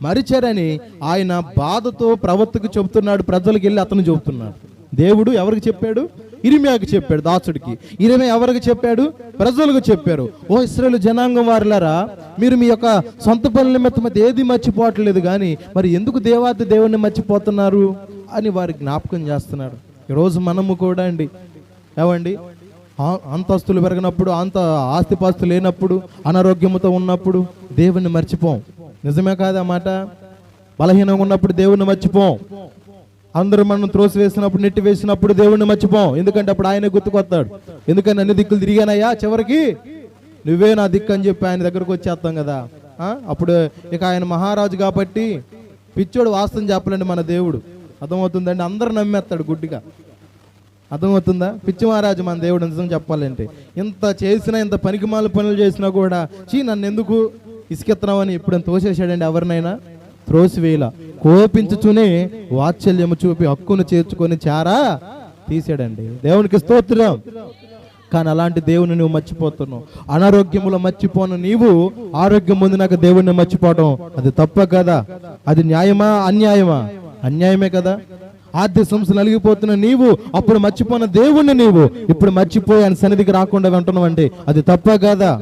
మరిచారని ఆయన బాధతో ప్రవక్తకు చెబుతున్నాడు. ప్రజలకు వెళ్ళి అతను చెబుతున్నాడు. దేవుడు ఎవరికి చెప్పాడు? ఇరిమియాకి చెప్పాడు, దాసుడికి. ఇరిమియా ఎవరికి చెప్పాడు? ప్రజలకు చెప్పారు. ఓ ఇశ్రాయేలు జనాంగం వారులారా, మీరు మీ యొక్క సొంత పనుల నిమిత్తం ఏది మర్చిపోవట్లేదు, కానీ మరి ఎందుకు దేవుణ్ణి మర్చిపోతున్నారు అని వారికి జ్ఞాపకం చేస్తున్నాడు. ఈరోజు మనము కూడా అండి, ఏమండి, అంతస్తులు పెరిగినప్పుడు, అంత ఆస్తిపాస్తులు లేనప్పుడు, అనారోగ్యంతో ఉన్నప్పుడు దేవుణ్ణి మర్చిపోం. నిజమే కాదా మాట? బలహీనంగా ఉన్నప్పుడు దేవుణ్ణి మర్చిపోం. అందరూ మనం త్రోసి వేసినప్పుడు, నెట్టి వేసినప్పుడు దేవుణ్ణి మర్చిపోం. ఎందుకంటే అప్పుడు ఆయన గుర్తుకొస్తాడు. ఎందుకని అన్ని దిక్కులు తిరిగానయ్యా, చివరికి నువ్వే నా దిక్కు అని చెప్పి ఆయన దగ్గరకు వచ్చేస్తాం కదా. అప్పుడు ఇక ఆయన మహారాజు కాబట్టి పిచ్చోడు వాస్తవం చెప్పలేండి మన దేవుడు. అర్థమవుతుందండి? అందరూ నమ్మేస్తాడు గుడ్డిగా. అర్థమవుతుందా? పిచ్చి మహారాజు మన దేవుడు నిజం చెప్పాలంటే. ఇంత చేసినా, ఇంత పనికిమాల పనులు చేసినా కూడా నన్ను ఎందుకు ఇసుకెత్తనావని ఎప్పుడైనా తోసేసాడండి ఎవరినైనా? త్రోసివేల కోపించుచునే వాత్సల్యము చూపి హక్కును చేర్చుకొని చారా తీసాడండి. దేవునికి స్తోత్రం. కానీ అలాంటి దేవుని నువ్వు మర్చిపోతున్నావు. అనారోగ్యములో మర్చిపోను నీవు ఆరోగ్యం పొందినాక దేవుణ్ణి మర్చిపోవటం అది తప్ప కదా? అది న్యాయమా, అన్యాయమా? అన్యాయమే కదా. ఆర్థిక సమస్యలు నలిగిపోతున్న నీవు అప్పుడు మర్చిపోయిన దేవుణ్ణి నీవు ఇప్పుడు మర్చిపోయి ఆయన సన్నిధికి రాకుండా ఉంటున్నావు అంటే అది తప్ప కదా?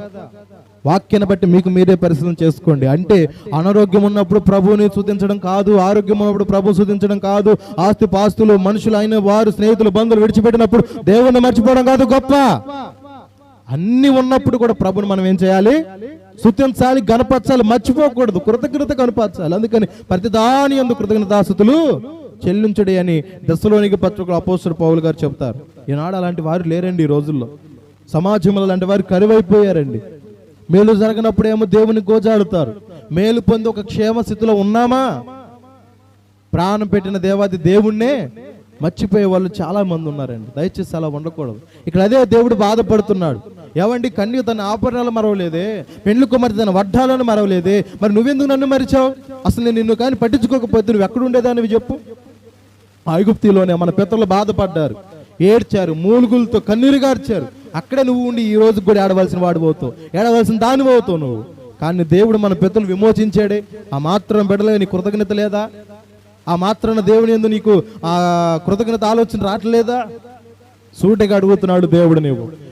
వాక్యాన్ని బట్టి మీకు మీరే పరిశీలన చేసుకోండి. అంటే అనారోగ్యం ఉన్నప్పుడు ప్రభువుని స్తుతించడం కాదు, ఆరోగ్యం ఉన్నప్పుడు ప్రభువు స్తుతించడం కాదు, ఆస్తి పాస్తులు, మనుషులు అయిన వారు, స్నేహితులు, బంధువులు విడిచిపెట్టినప్పుడు దేవుణ్ణి మర్చిపోవడం కాదు గొప్ప. అన్ని ఉన్నప్పుడు కూడా ప్రభుని మనం ఏం చేయాలి? స్తుతించాలి, గణపరచాలి, మర్చిపోకూడదు, కృతజ్ఞత కనపరచాలి. అందుకని ప్రతిదాని యందు కృతజ్ఞతాస్తుతులు చెల్లించుడి అని దశలోనికి పత్రికలో అపోస్తలుడు పౌలు గారు చెప్తారు. ఈనాడు అలాంటి వారు లేరండి. ఈ రోజుల్లో సమాజంలో అలాంటి వారు కరువైపోయారండి. మేలు జరగనప్పుడు ఏమో దేవుని గోజాడుతారు. మేలు పొంది ఒక క్షేమ స్థితిలో ఉన్నామా? ప్రాణం పెట్టిన దేవాది దేవుణ్ణే మర్చిపోయే వాళ్ళు చాలా మంది ఉన్నారండి. దయచేసి అలా ఉండకూడదు. ఇక్కడ అదే దేవుడు బాధపడుతున్నాడు. ఏమండి, కన్య తన ఆభరణాలు మరవలేదే, పెండ్లి కుమార్తె తన వడ్డాలను మరవలేదే, మరి నువ్వెందుకు నన్ను మరిచావు? అసలు నేను నిన్ను కానీ పట్టించుకోకపోతే నువ్వు ఎక్కడ ఉండేదానివి చెప్పు? ఐగుప్తులోనే మన పితరులు బాధపడ్డారు, ఏడ్చారు, మూలుగులతో కన్నీరు గార్చారు. అక్కడే నువ్వు ఉండి ఈ రోజు కూడా ఏడవలసిన వాడు అవుతావు, ఏడవలసిన దాని అవుతావు నువ్వు. కానీ దేవుడు మన పితరులు విమోచించాడే. ఆ మాత్రం బిడ్డలే నీ కృతజ్ఞత లేదా? ఆ మాత్రాన దేవుని యందు నీకు ఆ కృతజ్ఞత ఆలోచన రావట్లేదా? సూటిగా అడుగుతున్నాడు దేవుడు.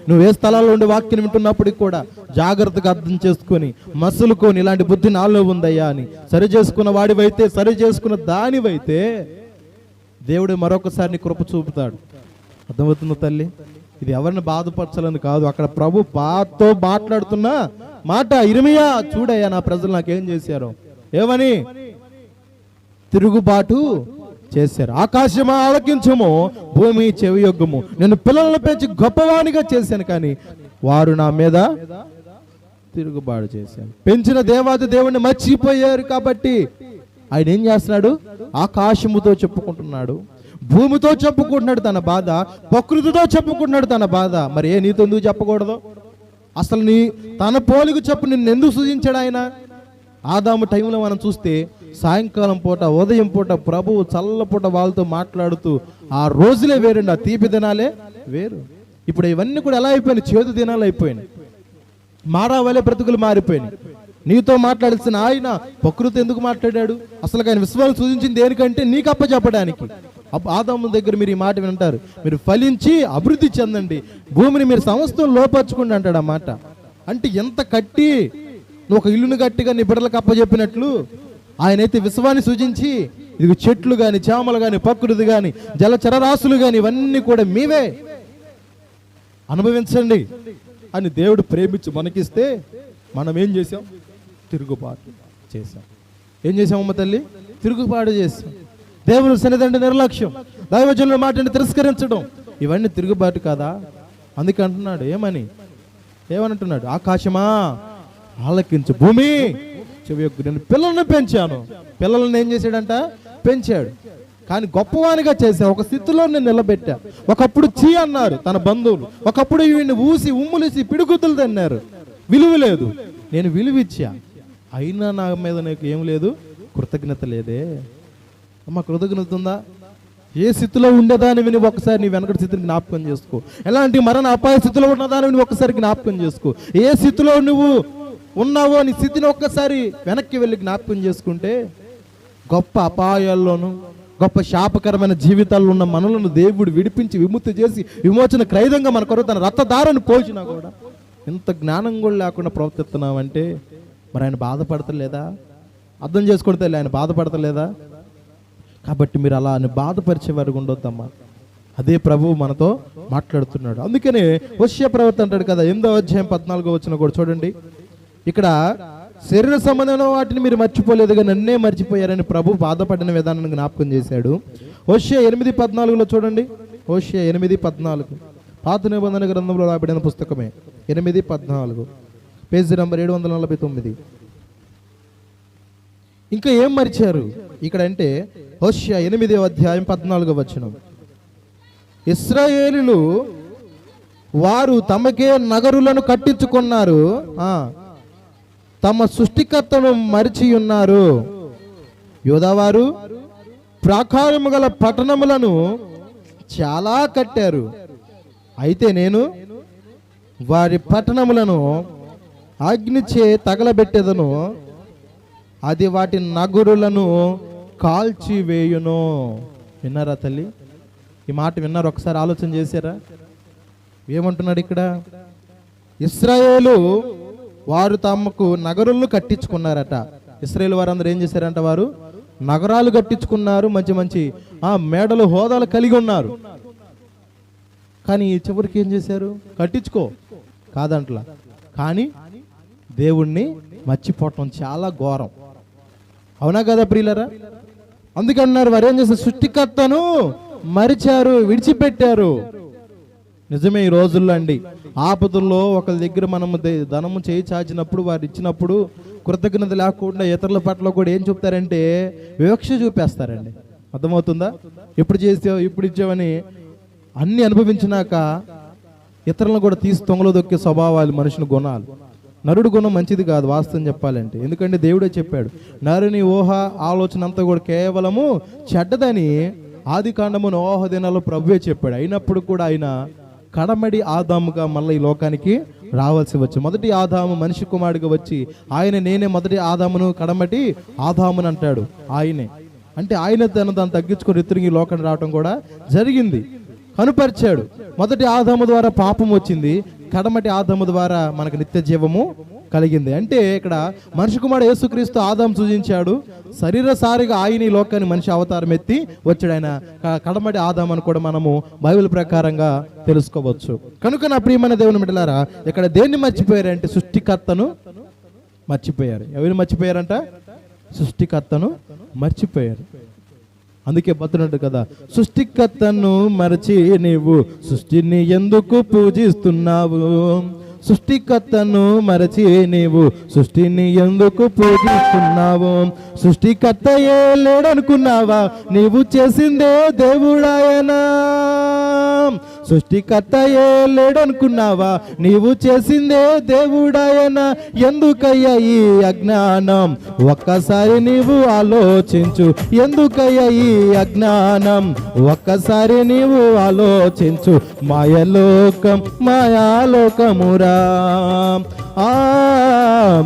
నువ్వు ఏ స్థలాల్లో ఉండి వాక్యం వింటున్నప్పటికి కూడా జాగ్రత్తగా అర్థం చేసుకొని మసులుకొని ఇలాంటి బుద్ధి నాలో ఉందయ్యా అని సరి చేసుకున్న వాడివైతే, సరి చేసుకున్న దానివైతే దేవుడు మరొకసారి నీ కృప చూపుతాడు. అర్థమవుతుందో తల్లి? ఇది ఎవరిని బాధపరచాలని కాదు, అక్కడ ప్రభు బాధతో మాట్లాడుతున్నా మాట. ఇర్మియా, చూడయ్యా నా ప్రజలు నాకేం చేశారు, ఏమని తిరుగుబాటు చేశారు. ఆకాశమా ఆలకించము, భూమి చెవియొగ్గము, నేను పిల్లలను పెంచి గొప్పవానిగా చేశాను, కానీ వారు నా మీద తిరుగుబాటు చేశాను. పెంచిన దేవాది దేవుణ్ణి మర్చిపోయారు. కాబట్టి ఆయన ఏం చేస్తున్నాడు? ఆకాశముతో చెప్పుకుంటున్నాడు, భూమితో చెప్పుకుంటున్నాడు తన బాధ, ప్రకృతితో చెప్పుకుంటున్నాడు తన బాధ. మరి ఏ నీతో ఎందుకు చెప్పకూడదు? అసలు నీ తన పోలిక చెప్పు నిన్ను ఎందుకు సృజించాడు ఆయన? ఆదాము టైంలో మనం చూస్తే సాయంకాలం పూట, ఉదయం పూట ప్రభువు చల్లపూట వాళ్ళతో మాట్లాడుతూ ఆ రోజులే వేరండి, ఆ తీపి దినాలే వేరు. ఇప్పుడు ఇవన్నీ కూడా ఎలా అయిపోయినాయి? చేదు దినాలు అయిపోయినాయి. మారావలే బ్రతుకులు మారిపోయినాయి. నీతో మాట్లాడాల్సిన ఆయన ప్రకృతి ఎందుకు మాట్లాడాడు? అసలు ఆయన విశ్వాసం సూచించింది దేనికంటే నీకు అప్పచెప్పడానికి. ఆదాము దగ్గర మీరు ఈ మాట వింటారు, మీరు ఫలించి అభివృద్ధి చెందండి, భూమిని మీరు సమస్తం లోపరచుకోండి అంటాడు. ఆ మాట అంటే ఎంత కట్టి నువ్వు ఒక ఇల్లును గట్టిగా నీ బిడ్డలకు అప్పచెప్పినట్లు ఆయనైతే విశ్వాన్ని సూచించి ఇది చెట్లు కానీ, చేమలు కానీ, ప్రకృతి కానీ, జలచరరాశులు కానీ ఇవన్నీ కూడా మీవే అనుభవించండి అని దేవుడు ప్రేమించి మనకిస్తే మనం ఏం చేసాం? తిరుగుబాటు చేసాం. ఏం చేసామమ్మ తల్లి? తిరుగుబాటు చేసాం. దేవుని సన్నిధి నిర్లక్ష్యం, దైవజనుల మాటని తిరస్కరించడం, ఇవన్నీ తిరుగుబాటు కాదా? అందుకే అంటున్నాడు, ఏమనంటున్నాడు? ఆకాశమా ఆలకించు, భూమి చెవియొగ్గు. నేను పిల్లల్ని పెంచాను. పిల్లల్ని ఏం చేశాడంట? పెంచాడు. కానీ గొప్పవానిగా చేశా, ఒక స్థితిలో నేను నిలబెట్టా. ఒకప్పుడు చీ అన్నారు తన బంధువులు, ఒకప్పుడు వీడిని ఊసి ఉమ్ములేసి పిడుగుతులు తిన్నారు, విలువ లేదు. నేను విలువిచ్చా, అయినా నా మీద నాకు ఏం లేదు, కృతజ్ఞత లేదే. అమ్మ కృతజ్ఞత ఉందా? ఏ స్థితిలో ఉండేదానివి నువ్వు ఒకసారి నీ వెనకటి స్థితిని జ్ఞాపకం చేసుకో. ఎలాంటి మరణ అపాయ స్థితిలో ఉన్నదానివి నువ్వు ఒకసారి జ్ఞాపకం చేసుకో. ఏ స్థితిలో నువ్వు ఉన్నావో నీ స్థితిని ఒక్కసారి వెనక్కి వెళ్ళి జ్ఞాపకం చేసుకుంటే, గొప్ప అపాయాల్లోనూ గొప్ప శాపకరమైన జీవితాల్లో ఉన్న మనలను దేవుడు విడిపించి విముక్తి చేసి విమోచన క్రయంగా మన కొరకు తన రక్తధారను పోల్చినా కూడా ఇంత జ్ఞానం కూడా లేకుండా ప్రవర్తిస్తున్నామంటే మరి ఆయన బాధపడతలేదా? అర్థం చేసుకుంటే ఆయన బాధపడతలేదా? కాబట్టి మీరు అలా అని బాధపరిచే వారికి ఉండొద్దమ్మా. అదే ప్రభువు మనతో మాట్లాడుతున్నాడు. అందుకనే హోషేయ ప్రవక్త అంటాడు కదా, 8వ అధ్యాయం 14వ వచనం కూడా చూడండి. ఇక్కడ శరీర సంబంధమైన వాటిని మీరు మర్చిపోలేదుగా నన్నే మర్చిపోయారని ప్రభు బాధపడిన విధానాన్ని జ్ఞాపకం చేశాడు. హోషేయ 8:14 చూడండి. హోషేయ 8:14 పాత నిబంధన గ్రంథంలో రాబడిన పుస్తకమే. 8:14 పేజీ నంబర్ 749. ఇంకా ఏం మరిచారు ఇక్కడ అంటే, హోషేయ 8వ అధ్యాయం 14వ వచనం, ఇశ్రాయేలీయులు వారు తమకే నగరులను కట్టించుకున్నారు, తమ సృష్టికర్తను మరిచి ఉన్నారు. యోధావారు ప్రాకారము గల పట్టణములను చాలా కట్టారు, అయితే నేను వారి పట్టణములను అగ్నిచే తగలబెట్టెదను, అది వాటి నగరులను కాల్చివేయును. విన్నారా తల్లి? ఈ మాట విన్నారు? ఒకసారి ఆలోచన చేశారా? ఏమంటున్నాడు ఇక్కడ? ఇశ్రాయేలు వారు తమకు నగరులను కట్టించుకున్నారట. ఇశ్రాయేలు వారందరూ ఏం చేశారంట? వారు నగరాలు కట్టించుకున్నారు, మంచి మంచి మేడలు హోదాలు కలిగి ఉన్నారు. కానీ చివరికి ఏం చేశారు? కట్టించుకో కాదంట్లా, కానీ దేవుణ్ణి మర్చిపోవటం చాలా ఘోరం. అవునా కదా ప్రియులరా? అందుకన్నారు వారు ఏం చేశారు? సృష్టికర్తను మరిచారు, విడిచిపెట్టారు. నిజమే. ఈ రోజుల్లో అండి ఆపదల్లో ఒకరి దగ్గర మనము ధనము చేయి చాచినప్పుడు వారు ఇచ్చినప్పుడు కృతజ్ఞత లేకుండా ఇతరుల పట్ల కూడా ఏం చెప్తారంటే వివక్ష చూపేస్తారండి. అర్థమవుతుందా? ఎప్పుడు చేసావు, ఇప్పుడు ఇచ్చావని అన్ని అనుభవించినాక ఇతరులను కూడా తీసి తొంగలో దొక్కే స్వభావాలు మనుషుని గుణాలు. నరుడు గుణం మంచిది కాదు వాస్తవం చెప్పాలంటే. ఎందుకంటే దేవుడే చెప్పాడు, నరుని ఊహ ఆలోచన అంతా కూడా కేవలము చెడ్డదని ఆది కాండము నోహ దినాల్లో ప్రభువే చెప్పాడు. అయినప్పుడు కూడా ఆయన కడమడి ఆదాముగా మళ్ళీ ఈ లోకానికి రావాల్సి వచ్చి, మొదటి ఆదాము మనిషి కుమారుడిగా వచ్చి నేనే మొదటి ఆదామును కడమటి ఆదాముని అంటాడు. ఆయనే అంటే ఆయన దాన్ని తగ్గించుకొని తిరిగి ఈ లోకానికి రావడం కూడా జరిగింది, కనుపరిచాడు. మొదటి ఆదాము ద్వారా పాపం వచ్చింది, కడమటి ఆదాము ద్వారా మనకు నిత్య జీవము కలిగింది. అంటే ఇక్కడ మనిషి కుమారుడు యేసుక్రీస్తు ఆదాము సూచించాడు, శరీరసారిగా ఆయన ఈ లోకాన్ని మనిషి అవతారం ఎత్తి వచ్చాడు. ఆయన కడమటి ఆదాము అని కూడా మనము బైబిల్ ప్రకారంగా తెలుసుకోవచ్చు. కనుక నా ప్రియమైన దేవుని బిడ్డలారా, ఇక్కడ దేన్ని మర్చిపోయారంటే సృష్టికర్తను మర్చిపోయారు. ఎవరిని మర్చిపోయారంట? సృష్టికర్తను మర్చిపోయారు. అందుకే బతున్నట్టు కదా, సృష్టికర్తను మరచి నీవు సృష్టిని ఎందుకు పూజిస్తున్నావు? సృష్టికర్తను మరచి నీవు సృష్టిని ఎందుకు పూజిస్తున్నావు? సృష్టికర్తయే లేడనుకున్నావా? నీవు చేసిందే దేవుడాయనా. సృష్టికర్తయే లేడనుకున్నావా? నీవు చేసిందే దేవుడాయనా. ఎందుకయ్యా ఈ అజ్ఞానం? ఒక్కసారి నీవు ఆలోచించు. ఎందుకయ్యా ఈ అజ్ఞానం? ఒక్కసారి నీవు ఆలోచించు. మాయలోకం మాయాలోకమురా,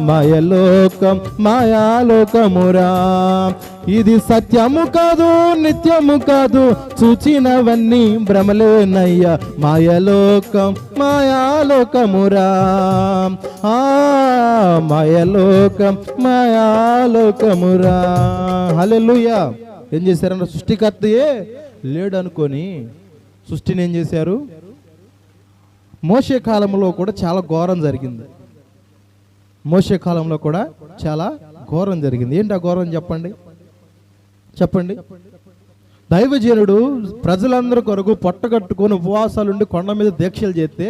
మాయలోకం మాయాలోకమురా. ఇది సత్యము కాదు, నిత్యము కాదు, చూచినవన్నీ భ్రమలేనయ్యా. మాయలోకం మాయాలోకమురా, మాయలోకం మాయాలోకమురా. హల్లెలూయా. ఏం చేశారన్న, సృష్టికర్తయే లేడు అనుకొని సృష్టిని ఏం చేశారు? మోషే కాలంలో కూడా చాలా ఘోరం జరిగింది. మోషే కాలంలో కూడా చాలా ఘోరం జరిగింది. ఏంటి ఆ ఘోరం చెప్పండి, చెప్పండి. దైవజనుడు ప్రజలందరి కొరకు పొట్టగట్టుకొని ఉపవాసాలుండి కొండ మీద దీక్షలు చేస్తే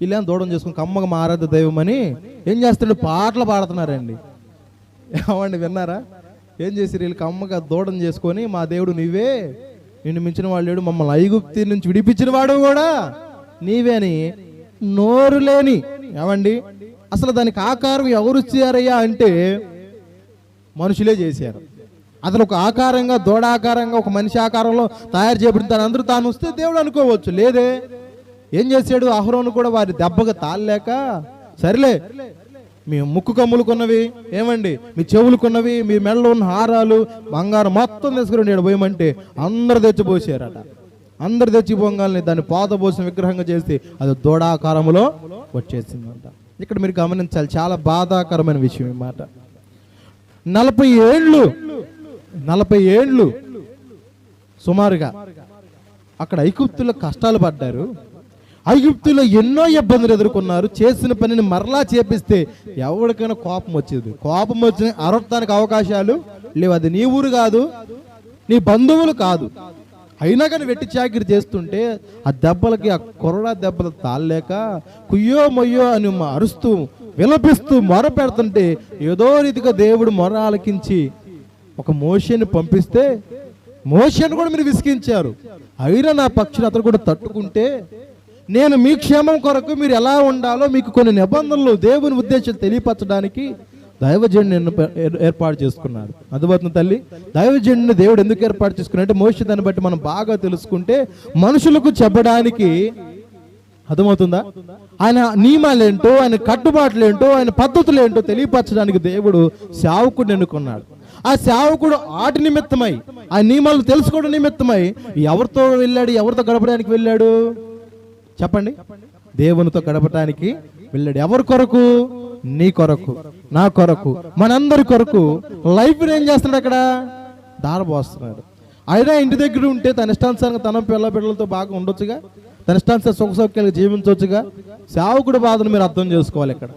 ఇలా దూడం చేసుకుని కమ్మగా మారాది దైవం అని ఏం చేస్తాడు? పాటలు పాడుతున్నారండి. ఏమండి, విన్నారా? ఏం చేసి వీళ్ళు కమ్మగా దూడం చేసుకొని మా దేవుడు నీవే, నిన్ను మించిన వాడు లేడు, మమ్మల్ని ఐగుప్తి నుంచి విడిపించిన వాడు కూడా నీవే అని నోరు లేని. ఏమండి, అసలు దానికి ఆకారం ఎవరు ఇచ్చారయ్యా అంటే మనుషులే చేశారు. అసలు ఒక ఆకారంగా, దూడ ఆకారంగా, ఒక మనిషి ఆకారంలో తయారు చేయబడింది అందరూ తాను వస్తే దేవుడు అనుకోవచ్చు. లేదే, ఏం చేశాడు? అహరోను కూడా వారి దెబ్బగా తాళలేక, సరేలే మీ ముక్కు కమ్ములు కొన్నవి, ఏమండి మీ చెవులు కొన్నవి, మీ మెడలో ఉన్న హారాలు బంగారం మొత్తం తీసుకురండి పోయమంటే అందరు తెచ్చిపోసారట. అందరు తెచ్చిపోగాలని దాన్ని పాతపోసిన విగ్రహంగా చేసి అది దూడాకారంలో వచ్చేసిందంట. ఇక్కడ మీరు గమనించాలి, చాలా బాధాకరమైన విషయం ఈ మాట. 40 ఏళ్ళు సుమారుగా అక్కడ ఐగుప్తులో కష్టాలు పడ్డారు. ఐగుప్తులో ఎన్నో ఇబ్బందులు ఎదుర్కొన్నారు. చేసిన పనిని మరలా చేపిస్తే ఎవరికైనా కోపం వచ్చేది. కోపం వచ్చిన అరవటానికి అవకాశాలు లేవు. అది నీ ఊరు కాదు, నీ బంధువులు కాదు. అయినా కానీ వెట్టి చాకిరి చేస్తుంటే ఆ దెబ్బలకి, ఆ కొరడా దెబ్బలు తాళలేక కుయ్యో మొయ్యో అని అరుస్తూ విలపిస్తూ మొర పెడుతుంటే ఏదో రీతిగా దేవుడు మొర ఆలకించి ఒక మోషేని పంపిస్తే మోషేని కూడా మీరు విసిగించారు. అయినా నా పక్షులు అతను కూడా తట్టుకుంటే నేను మీ క్షేమం కొరకు మీరు ఎలా ఉండాలో మీకు కొన్ని నిబంధనలు, దేవుని ఉద్దేశం తెలియపరచడానికి దైవజనుడిని ఏర్పాటు చేసుకున్నాడు. అర్థమవుతుంది తల్లి? దైవజనుడిని దేవుడు ఎందుకు ఏర్పాటు చేసుకున్నాడు అంటే మోషే దాన్ని బట్టి మనం బాగా తెలుసుకుంటే మనుషులకు చెప్పడానికి, అర్థమవుతుందా, ఆయన నియమాలేంటో, ఆయన కట్టుబాట్లేంటో, ఆయన పద్ధతులేంటో తెలియపరచడానికి దేవుడు సేవకుడిని ఎన్నుకున్నాడు. ఆ సేవకుడు ఆటి నిమిత్తమై, ఆ నియమాలు తెలుసుకోవడం నిమిత్తమై ఎవరితో వెళ్ళాడు? ఎవరితో గడపడానికి వెళ్ళాడు చెప్పండి? దేవునితో గడపడానికి వెళ్ళాడు. ఎవరి కొరకు? నీ కొరకు, నా కొరకు, మనందరి కొరకు లైఫ్ ఏం చేస్తున్నాడు? అక్కడ దారబోస్తున్నాడు. అయినా ఇంటి దగ్గర ఉంటే తన ఇష్టానుసారంగా తన పిల్లలతో బాగా ఉండొచ్చుగా, తన ఇష్టానుసారం సుఖ సౌఖ్యాలు జీవించవచ్చుగా. సేవకుడు బాధను మీరు అర్థం చేసుకోవాలి. ఇక్కడ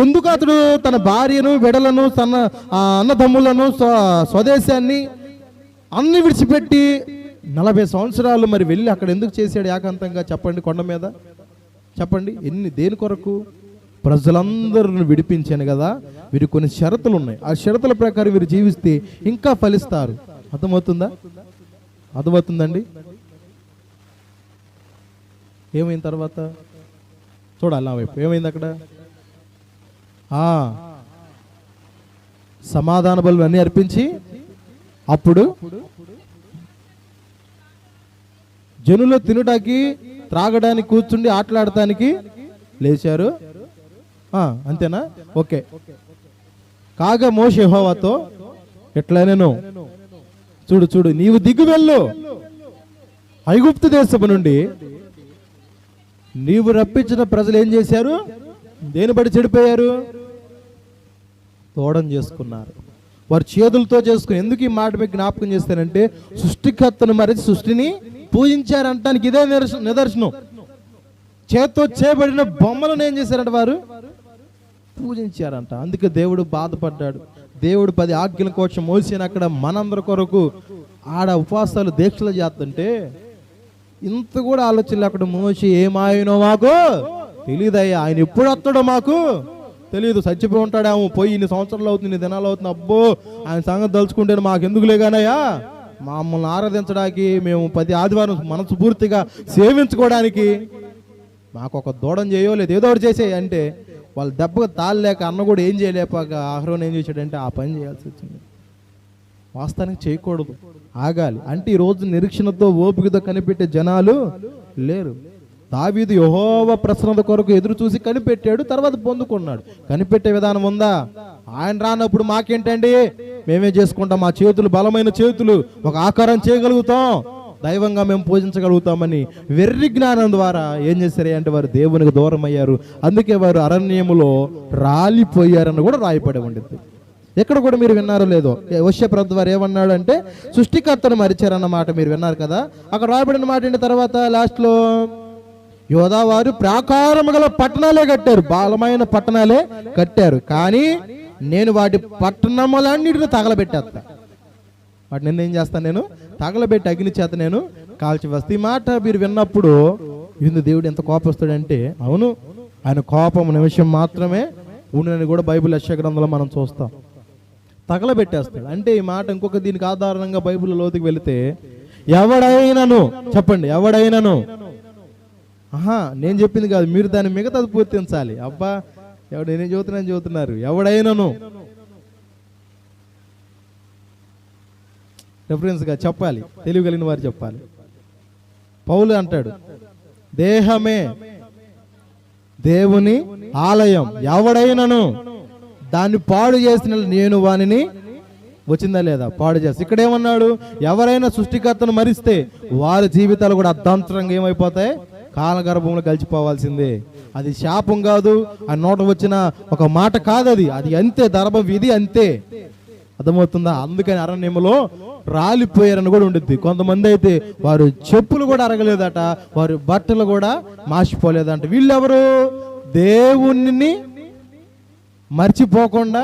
ఎందుకు అతడు తన భార్యను, బిడ్డలను, తన అన్నదమ్ములను, స్వదేశాన్ని అన్ని విడిచిపెట్టి 40 సంవత్సరాలు మరి వెళ్ళి అక్కడ ఎందుకు చేశాడు ఏకాంతంగా? చెప్పండి, కొండ మీద చెప్పండి. దేని కొరకు? ప్రజలందరిని విడిపించాను కదా. వీరికి కొన్ని షరతులు ఉన్నాయి. ఆ షరతుల ప్రకారం వీరు జీవిస్తే ఇంకా ఫలిస్తారు. అర్థమవుతుందా? అర్థమవుతుందండి? ఏమైంది తర్వాత చూడాలి నా వైపు. ఏమైంది అక్కడ? సమాధాన బలులు అన్నీ అర్పించి అప్పుడు జనులు తినడానికి, త్రాగడానికి, కూర్చుండి ఆటలాడటానికి లేచారు. అంతేనా? ఓకే. కాగా మోషే యెహోవాతో ఎట్లనేను, చూడు నీవు దిగు వెళ్ళు, ఐగుప్తు దేశపు నుండి నీవు రప్పించిన ప్రజలు ఏం చేశారు? దేని బట్టి చెడిపోయారు? తోడం చేసుకున్నారు. వారు చేతులతో చేసుకుని. ఎందుకు ఈ మాట మీకు జ్ఞాపకం చేస్తానంటే సృష్టికర్తను మరిచి సృష్టిని పూజించారంటానికి ఇదే నిదర్శనం. చేత్తో చేయబడిన బొమ్మలను ఏం చేశారంట? వారు పూజించారంట. అందుకే దేవుడు బాధపడ్డాడు. దేవుడు 10 ఆజ్ఞల కోసం మోసిన అక్కడ మనందరి కొరకు ఆడ ఉపవాసాలు దీక్షలు చేస్తుంటే ఇంత కూడా ఆలోచన అక్కడ మోసి ఏమాయనో మాకు తెలియదయ్యా. ఆయన ఎప్పుడు వస్తాడో మాకు తెలియదు. చచ్చిపోయి ఉంటాడేమో, పోయి ఇన్ని సంవత్సరాలు అవుతుంది, ఇన్ని దినాలు అవుతుంది. అబ్బో ఆయన సంగతి తలుచుకుంటే మాకు ఎందుకులే గానయ్యా, మమ్మల్ని ఆరాధించడానికి, మేము 10 ఆదివారం మనసు పూర్తిగా సేవించుకోవడానికి మాకు ఒక దూడం చేయో లేదు ఏదో ఒకటి చేసేయి అంటే వాళ్ళు దెబ్బగా తాళలేక అన్న కూడా ఏం చేయలేపాక అహరోను ఏం చేశాడంటే ఆ పని చేయాల్సి వచ్చింది. వాస్తవానికి చేయకూడదు, ఆగాలి. అంటే ఈరోజు నిరీక్షణతో ఓపికతో కనిపెట్టే జనాలు లేరు. దావీదు యెహోవా ప్రసన్నత కొరకు ఎదురు చూసి కనిపెట్టాడు, తర్వాత పొందుకున్నాడు. కనిపెట్టే విధానం ఉందా? ఆయన రానప్పుడు మాకేంటండి, మేమే చేసుకుంటాం, మా చేతులు బలమైన చేతులు, ఒక ఆకారం చేయగలుగుతాం, దైవంగా మేము పూజించగలుగుతామని వెర్రి జ్ఞానం ద్వారా ఏం చేశారు అంటే వారు దేవునికి దూరం అయ్యారు. అందుకే వారు అరణ్యములో రాలిపోయారని కూడా రాయపడి ఉండింది. ఎక్కడ కూడా మీరు విన్నారో లేదో, యెహోషువ ప్రభువు వారు ఏమన్నాడు అంటే సృష్టికర్తను మరిచారన్నమాట మీరు విన్నారు కదా. అక్కడ రాయబడిన మాట ఏంటి తర్వాత లాస్ట్లో, యోధా వారు ప్రాకారము గల పట్టణాలే కట్టారు, బలమైన పట్టణాలే కట్టారు, కానీ నేను వాటి పట్టణములన్నిటిని తగలబెట్టేస్తా, వాటిని ఏం చేస్తాను, నేను తగలబెట్టి అగ్ని చేత నేను కాల్చి వస్తా. ఈ మాట మీరు విన్నప్పుడు ఇందు దేవుడు ఎంత కోపస్తాడంటే, అవును ఆయన కోపం నిమిషం మాత్రమే ఉండునని కూడా బైబిల్ యెషయా గ్రంథంలో మనం చూస్తాం. తగలబెట్టేస్తాడు అంటే ఈ మాట ఇంకొక దీనికి ఆధారంగా బైబిల్ లోతుకి వెళితే, ఎవడైనాను చెప్పండి, ఎవడైనాను, నేను చెప్పింది కాదు, మీరు దాన్ని మిగతాది పూర్తించాలి. అబ్బా ఎవడు నేను చదువుతున్నారు, ఎవడైనాను రెఫరెన్స్గా చెప్పాలి, తెలియగలిగిన వారు చెప్పాలి. పౌలు అంటాడు, దేహమే దేవుని ఆలయం, ఎవడైనాను దాన్ని పాడు చేసిన నేను వానిని వచ్చిందా లేదా పాడు చేస్తా. ఇక్కడ ఏమన్నాడు, ఎవరైనా సృష్టికర్తను మరిస్తే వారి జీవితాలు కూడా అర్ధాంతరంగా ఏమైపోతాయి, కాలగర్భంలో కలిసిపోవాల్సిందే. అది శాపం కాదు, ఆ నోట వచ్చిన ఒక మాట కాదు, అది అంతే, ధర్మ విధి అంతే. అర్థమవుతుందా? అందుకని అరణ్యములో రాలిపోయారని కూడా ఉండిద్ది. కొంతమంది అయితే వారు చెప్పులు కూడా అరగలేదట, వారి బట్టలు కూడా మాసిపోలేదంట. వీళ్ళెవరు? దేవుణ్ణి మర్చిపోకుండా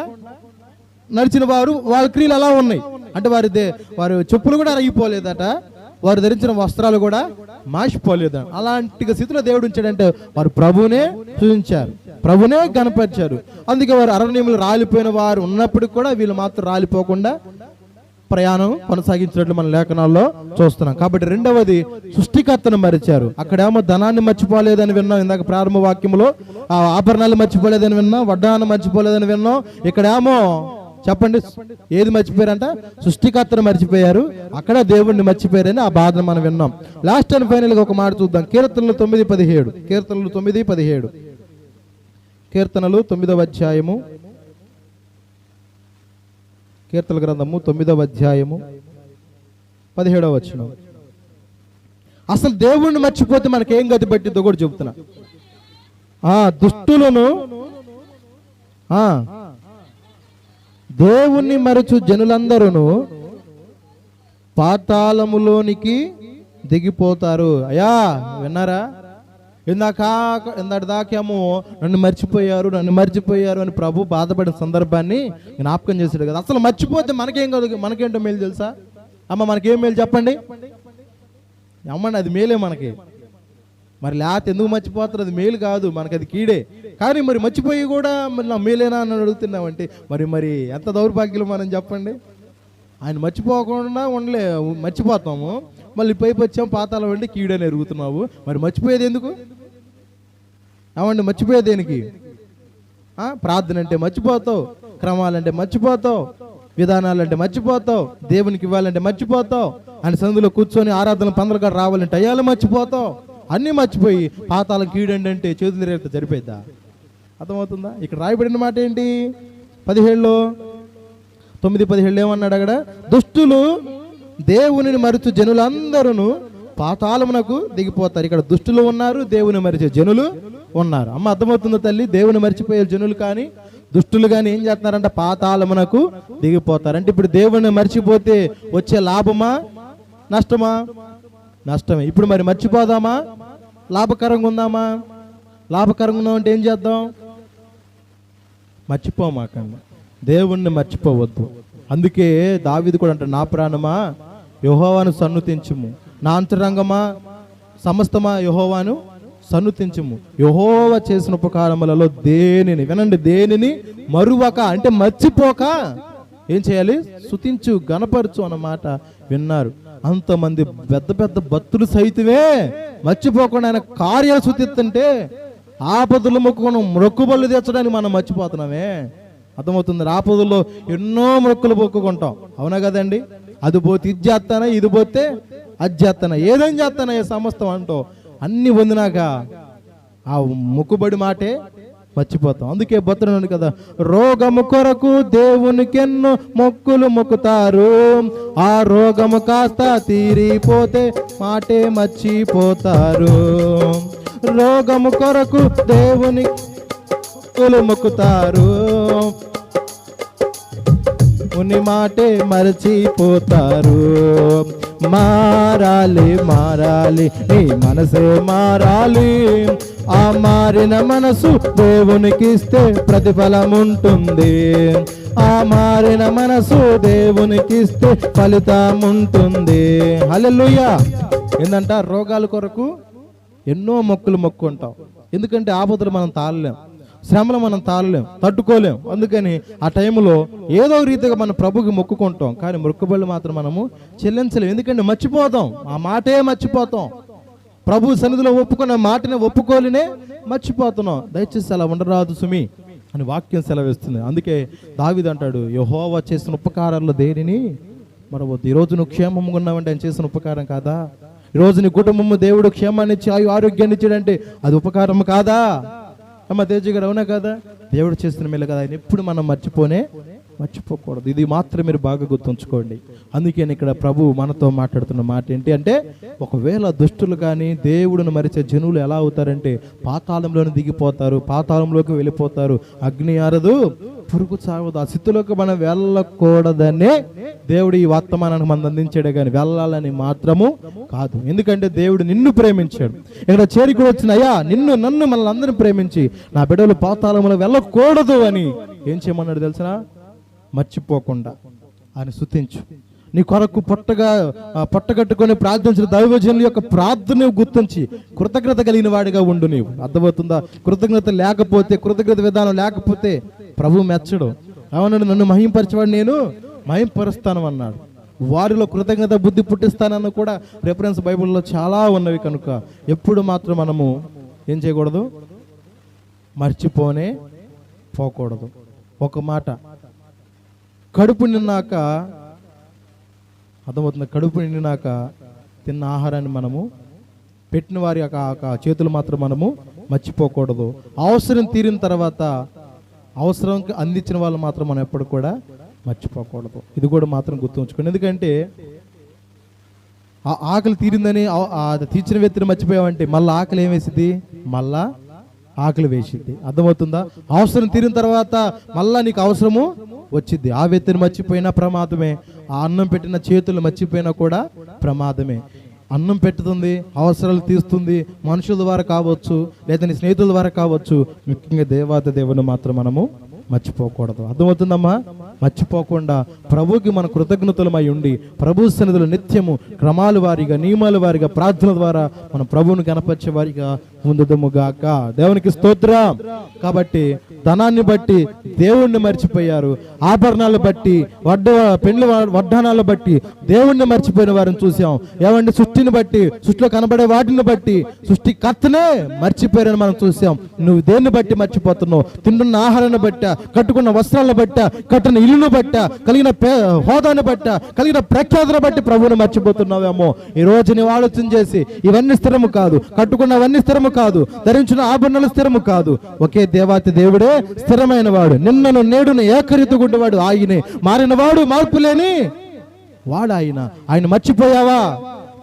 నడిచిన వారు. వాళ్ళ క్రియలు అలా ఉన్నాయి అంటే వారి చెప్పులు కూడా అరిగిపోలేదట, వారు ధరించిన వస్త్రాలు కూడా మాసిపోలేదు. అలాంటి స్థితిలో దేవుడు ఉంచాడంటే వారు ప్రభువునే సూచించారు, ప్రభునే కనపరిచారు. అందుకే వారు అరణ్యంలో రాలిపోయిన వారు ఉన్నప్పటికి కూడా వీళ్ళు మాత్రం రాలిపోకుండా ప్రయాణం కొనసాగించినట్లు మన లేఖనాల్లో చూస్తున్నాం. కాబట్టి రెండవది సృష్టికర్తను మరిచారు. అక్కడేమో ధనాన్ని మర్చిపోలేదని విన్నాం, ఇందాక ప్రారంభ వాక్యంలో ఆభరణాలు మర్చిపోలేదని విన్నాం, వడ్డాన్ని మర్చిపోలేదని విన్నాం. ఇక్కడేమో చెప్పండి ఏది మర్చిపోయారంట, సృష్టికర్తను మర్చిపోయారు, అక్కడ దేవుణ్ణి మర్చిపోయారని ఆ బాధను మనం విన్నాం. లాస్ట్ అండ్ ఫైనల్ గా ఒక మాట చూద్దాం. కీర్తనలు 9:17, కీర్తనలు 9:17, కీర్తనలు 9వ అధ్యాయము, కీర్తన గ్రంథము 9వ అధ్యాయము 17వ వచనం. అసలు దేవుణ్ణి మర్చిపోతే మనకేం గతి పట్టిందో కూడా చెబుతున్నా. దుష్టులను దేవుణ్ణి మరచు జనులందరూ పాతాళములోనికి దిగిపోతారు. అయ్యా విన్నారా? ఇందాటి దాకేమో నన్ను మర్చిపోయారు అని ప్రభు బాధపడిన సందర్భాన్ని జ్ఞాపకం చేశాడు కదా. అసలు మర్చిపోతే మనకేం కాదు, మనకేంటో మేలు తెలుసా? అమ్మ మనకేం మేలు చెప్పండి, అమ్మండి అది మేలే మనకి. మరి లేకపోతే ఎందుకు మర్చిపోతారు? అది మేలు కాదు, మనకి అది కీడే. కానీ మరి మర్చిపోయి కూడా మరి నా మేలేనా అని అడుగుతున్నామంటే మరి ఎంత దౌర్భాగ్యం మనం చెప్పండి. ఆయన మర్చిపోకుండా మర్చిపోతాము, మళ్ళీ పైపు వచ్చాము పాతాళం వెళ్ళి కీడని ఎరుగుతున్నావు. మరి మర్చిపోయేది ఎందుకు? ఏమండి మర్చిపోయేది దేనికి? ప్రార్థన అంటే మర్చిపోతావు, క్రమాలంటే మర్చిపోతావు, విధానాలంటే మర్చిపోతావు, దేవునికి ఇవ్వాలంటే మర్చిపోతావు, ఆయన సందులో కూర్చొని ఆరాధన పందరగా రావాలంటే అయ్యాలు మర్చిపోతావు. అన్నీ మర్చిపోయి పాతాళం కీడండి అంటే చేతులు రేపు సరిపోయిద్దా? అర్థమవుతుందా? ఇక్కడ రాయబడిన మాట ఏంటి? 9:17 ఏమన్నాడు అక్కడ? దుష్టులు దేవునిని మరుచు జనులందరూ పాతాళమునకు దిగిపోతారు. ఇక్కడ దుష్టులు ఉన్నారు, దేవుని మరిచే జనులు ఉన్నారు. అమ్మ అర్థమవుతుందా తల్లి? దేవుని మర్చిపోయే జనులు కానీ దుష్టులు కానీ ఏం చేస్తున్నారంటే పాతాళమునకు దిగిపోతారు. అంటే ఇప్పుడు దేవుని మర్చిపోతే వచ్చే లాభమా నష్టమా? నష్టమే. ఇప్పుడు మరి మర్చిపోదామా? లాభకరంగా ఉందామా? లాభకరంగా ఉందామంటే ఏం చేద్దాం? మర్చిపోమాకండి, దేవుణ్ణి మర్చిపోవద్దు. అందుకే దావీదు కూడా అంటే, నా ప్రాణమా యెహోవాను సన్నుతించుము, నా అంతరంగమా సమస్తమా యెహోవాను సన్నుతించుము. యెహోవా చేసిన ఉపకారములలో దేనిని వినండి, దేనిని మరువక అంటే మర్చిపోక ఏం చేయాలి? స్తుతించు, గణపరచు అన్నమాట విన్నారు. అంతమంది పెద్ద పెద్ద భక్తులు సైతమే మర్చిపోకుండా ఆయన కార్యాలు స్తుతిస్తుంటే ఆపదలు మొక్కుకుని మొక్కుబళ్ళు తెచ్చడానికి మనం మర్చిపోతున్నామే. అర్థమవుతుంది? ఆపదల్లో ఎన్నో మొక్కులు మొక్కుకుంటాం, అవునా కదండి? అది పోతే ఇది చేస్తానా, ఇది పోతే అది చేస్తానా, ఏదేం చేస్తానా ఏ సమస్తం అంటూ అన్ని పొందినాక ఆ మొక్కుబడి మాటే మర్చిపోతాం. అందుకే బతున్నాను కదా, రోగము కొరకు దేవునికెన్నో మొక్కులు మొక్కుతారు, ఆ రోగము కాస్త తీరిపోతే మాటే మర్చిపోతారు. రోగము కొరకు దేవుని మొక్కులు మొక్కుతారు, ఉన్ని మాటే మరచిపోతారు. మారాలి మారాలి నీ మనసే మారాలి, ఆ మారిన మనసు దేవునికి ఇస్తే ప్రతిఫలం ఉంటుంది, ఆ మారిన మనసు దేవునికి ఇస్తే ఫలితం ఉంటుంది. హల్లెలూయా. ఏందంట, రోగాల కొరకు ఎన్నో మొక్కులు మొక్కుంటాం. ఎందుకంటే ఆపదలు మనం తాళలేం, శ్రమలు మనం తాళలేం, తట్టుకోలేం. అందుకని ఆ టైంలో ఏదో రీతిగా మనం ప్రభుకి మొక్కుకుంటాం, కానీ మొక్కుబళ్ళు మాత్రం మనము చెల్లించలేం. ఎందుకంటే మర్చిపోతాం, ఆ మాటే మర్చిపోతాం. ప్రభు సన్నిధిలో ఒప్పుకున్న మాటని ఒప్పుకోలేనే మర్చిపోతున్నాం. దయచేసి అలా ఉండరాదు సుమి అని వాక్యం సెలవిస్తుంది. అందుకే దావీదు అంటాడు, యెహోవా చేసిన ఉపకారాల్లో దేనిని మరవద్దు. ఈరోజు నువ్వు క్షేమంగా ఉన్నావంటే ఆయన చేసిన ఉపకారం కాదా? ఈరోజు నీ కుటుంబము దేవుడు క్షేమాన్ని ఇచ్చి ఆరోగ్యాన్ని ఇచ్చాడంటే అది ఉపకారం కాదా? అమ్మ తేజ గారు, అవునా కదా? దేవుడు చేస్తున్న మేలు కదా, ఆయన ఎప్పుడు మనం మర్చిపోకూడదు. ఇది మాత్రం మీరు బాగా గుర్తుంచుకోండి. అందుకే ఇక్కడ ప్రభు మనతో మాట్లాడుతున్న మాట ఏంటి అంటే, ఒకవేళ దుష్టులు కానీ దేవుడిని మరిచే జనులు ఎలా అవుతారంటే పాతాళంలోకి దిగిపోతారు, పాతాళంలోకి వెళ్ళిపోతారు. అగ్ని ఆరదు, పురుగు చావదు. ఆ స్థితిలోకి మనం వెళ్ళకూడదనే దేవుడు ఈ వర్తమానానికి మనం అందించాడే కానీ వెళ్ళాలని మాత్రము కాదు. ఎందుకంటే దేవుడు నిన్ను ప్రేమించాడు. ఇక్కడ చేరికి వచ్చిన అయ్యా నన్ను మనల్ని అందరిని ప్రేమించి నా బిడ్డలు పాతాళంలో వెళ్ళకూడదు అని ఏం చేయమన్నాడు తెలుసా? మర్చిపోకుండా ఆయన స్తుతించు. నీ కొరకు పొట్టగట్టుకొని ప్రార్థించిన దైవజనుల యొక్క ప్రార్థన గుర్తించి కృతజ్ఞత కలిగిన వాడిగా ఉండు. నీవు అర్థమవుతుందా? కృతజ్ఞత లేకపోతే, కృతజ్ఞత విధానం లేకపోతే ప్రభు మెచ్చడు. అవునండి, నన్ను మహింపరిచేవాడు నేను మహింపరుస్తాను అన్నాడు. వారిలో కృతజ్ఞత బుద్ధి పుట్టిస్తానని కూడా రెఫరెన్స్ బైబిల్లో చాలా ఉన్నవి. కనుక ఎప్పుడు మాత్రం మనము ఏం చేయకూడదు? మర్చిపోనే పోకూడదు. ఒక మాట, కడుపు నిన్నాక, అర్థమవుతుంది, కడుపు నిండినాక తిన్న ఆహారాన్ని మనము పెట్టిన వారి యొక్క చేతులు మాత్రం మనము మర్చిపోకూడదు. అవసరం తీరిన తర్వాత అవసరంకి అందించిన వాళ్ళు మాత్రం మనం ఎప్పుడు కూడా మర్చిపోకూడదు. ఇది కూడా మాత్రం గుర్తుంచుకోండి. ఎందుకంటే ఆ ఆకలి తీరిందని తీర్చిన వ్యక్తిని మర్చిపోయామంటే మళ్ళీ ఆకలి ఏం వేసింది? మళ్ళా ఆకలి వేసింది. అర్థమవుతుందా? అవసరం తీరిన తర్వాత మళ్ళా నీకు అవసరము వచ్చింది. ఆ వ్యక్తిని మర్చిపోయినా ప్రమాదమే, ఆ అన్నం పెట్టిన చేతులు మర్చిపోయినా కూడా ప్రమాదమే. అన్నం పెట్టుతుంది, అవసరాలు తీస్తుంది, మనుషుల ద్వారా కావచ్చు, లేదా నీ స్నేహితుల ద్వారా కావచ్చు. ముఖ్యంగా దేవాది దేవుని మాత్రం మనము మర్చిపోకూడదు. అర్థమవుతుందమ్మా? మర్చిపోకుండా ప్రభుకి మన కృతజ్ఞతలమై ఉండి ప్రభు సన్నిధిలో నిత్యము క్రమాల వారిగా, నియమాల వారిగా, ప్రార్థన ద్వారా మన ప్రభువుని కనపరిచే వారిగా ముందుదముగాక. దేవునికి స్తోత్రం. కాబట్టి ధనాన్ని బట్టి దేవుణ్ణి మర్చిపోయారు, ఆభరణాలు బట్టి, పెండ్లి వడ్డానాలు బట్టి దేవుణ్ణి మర్చిపోయిన వారిని చూసాం. ఏమంటే సృష్టిని బట్టి, సృష్టిలో కనబడే వాటిని బట్టి సృష్టికర్తనే మర్చిపోయారని మనం చూసాం. నువ్వు దేన్ని బట్టి మర్చిపోతున్నావు? తింటున్న ఆహారాన్ని బట్ట, కట్టుకున్న వస్త్రాలను బట్ట, కట్టిన ఇల్లును బట్ట, కలిగిన హోదాను బట్ట, కలిగిన ప్రఖ్యాతను బట్టి ప్రభువుని మర్చిపోతున్నావేమో. ఈ రోజు నీవు ఆలోచన చేసి, ఇవన్నీ స్థిరము కాదు, కట్టుకున్నవన్నీ స్థిరము కాదు, ధరించిన ఆభరణాలు స్థిరము కాదు. ఒకే దేవాతి దేవుడే స్థిరమైన వాడు, నిన్నను నేడును ఏకరీతిగుండేవాడు ఆయనే, మారిన వాడు మార్పు లేని వాడు ఆయన మర్చిపోయావా?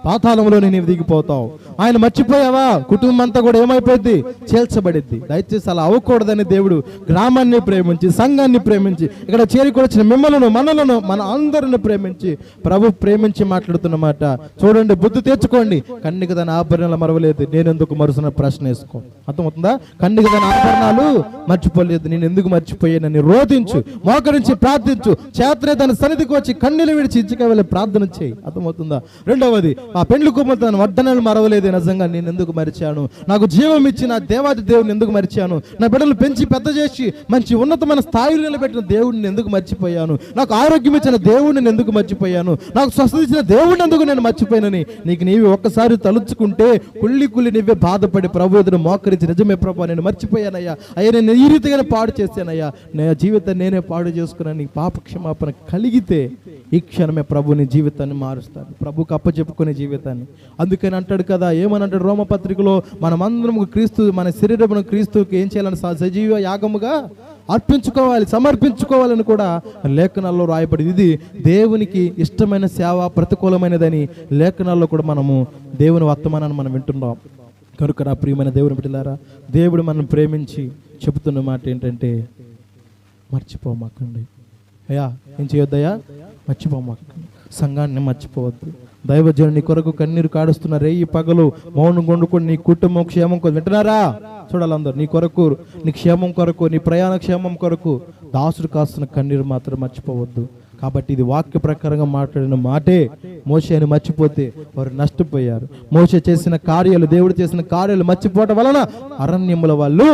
పాతాళంలోనే నీవు దిగిపోతావు. ఆయన మర్చిపోయావా? కుటుంబం అంతా కూడా ఏమైపోద్ది? చేల్చబడిద్ది. దయచేసి అలా అవ్వకూడదని దేవుడు గ్రామాన్ని ప్రేమించి, సంఘాన్ని ప్రేమించి, ఇక్కడ చేరుకొచ్చిన మిమ్మలను, మనలను, మన అందరిని ప్రేమించి, ప్రభు ప్రేమించి మాట్లాడుతున్న మాట చూడండి. బుద్ధి తెచ్చుకోండి. కన్నిక దాని ఆభరణాలు మరవలేదు, నేను ఎందుకు మరుసిన ప్రశ్న వేసుకో. అర్థమవుతుందా? కన్నిక దాని ఆభరణాలు మర్చిపోలేదు, నేను ఎందుకు మర్చిపోయానని రోధించు, మోకరించి ప్రార్థించు, చేతనే తన సన్నిధికి వచ్చి కన్నీళ్ళు విడిచి ఇచ్చిక వెళ్ళి ప్రార్థన చేయి. అర్థమవుతుందా? రెండవది, ఆ పెండ్లి కుమార్తె తన వడ్డనలు మరవలేదు, నిజంగా నేను ఎందుకు మరిచాను? నాకు జీవం ఇచ్చి నా దేవాది దేవుడిని ఎందుకు మరిచాను? నా బిడ్డలు పెంచి పెద్ద చేసి మంచి ఉన్నతమైన స్థాయిలో నిలబెట్టిన దేవుడిని ఎందుకు మర్చిపోయాను? నాకు ఆరోగ్యం ఇచ్చిన దేవుడిని ఎందుకు మర్చిపోయాను? నాకు స్వస్థత ఇచ్చిన దేవుడిని ఎందుకు నేను మర్చిపోయానని నీకు నీవి ఒక్కసారి తలుచుకుంటే కుళ్ళి నీవే బాధపడి ప్రభు ఎదురు మోకరించి, నిజమే ప్రభు నేను మర్చిపోయానయ్యా, అయ్యా నేను ఈ రీతిగానే పాడు చేశానయ్యా, నా జీవితాన్ని నేనే పాడు చేసుకున్నాను, నీ పాప క్షమాపణ కలిగితే ఈ క్షణమే ప్రభు నీ జీవితాన్ని మారుస్తాడు, ప్రభుకు అప్పచెప్పుకునే జీవితాన్ని. అందుకని అంటాడు కదా, ఏమని అంటాడు రోమపత్రికలో, మనమందరం క్రీస్తు, మన శరీరమును క్రీస్తుకి ఏం చేయాలని, సజీవ యాగముగా అర్పించుకోవాలి, సమర్పించుకోవాలని కూడా లేఖనాల్లో రాయబడింది. ఇది దేవునికి ఇష్టమైన సేవ, ప్రతికూలమైనదని లేఖనాల్లో కూడా మనము దేవుని వర్తమానాన్ని మనం వింటున్నాం. కనుక నా ప్రియమైన దేవుని బిడ్డలారా, దేవుడు మనం ప్రేమించి చెబుతున్న మాట ఏంటంటే, మర్చిపోమాకండి. అయ్యా ఏం చేయొద్దయ్యా, మర్చిపోమాకండి. సంఘాన్ని మర్చిపోవద్దు. దైవజనుని కొరకు కన్నీరు కాడుస్తున్నారు ఈ పగలు, మౌనం కొండుకొని నీ కుటుంబం క్షేమం కొరకు వింటున్నారా? చూడాలందరూ నీ కొరకు, నీ క్షేమం కొరకు, నీ ప్రయాణ క్షేమం కొరకు దాసుడు కాస్తున్న కన్నీరు మాత్రం మర్చిపోవద్దు. కాబట్టి ఇది వాక్య ప్రకారంగా మాట్లాడిన మాటే. మోషేని మర్చిపోతే వారు నష్టపోయారు. మోషే చేసిన కార్యాలు, దేవుడు చేసిన కార్యాలు మర్చిపోవటం వలన అరణ్యముల వాళ్ళు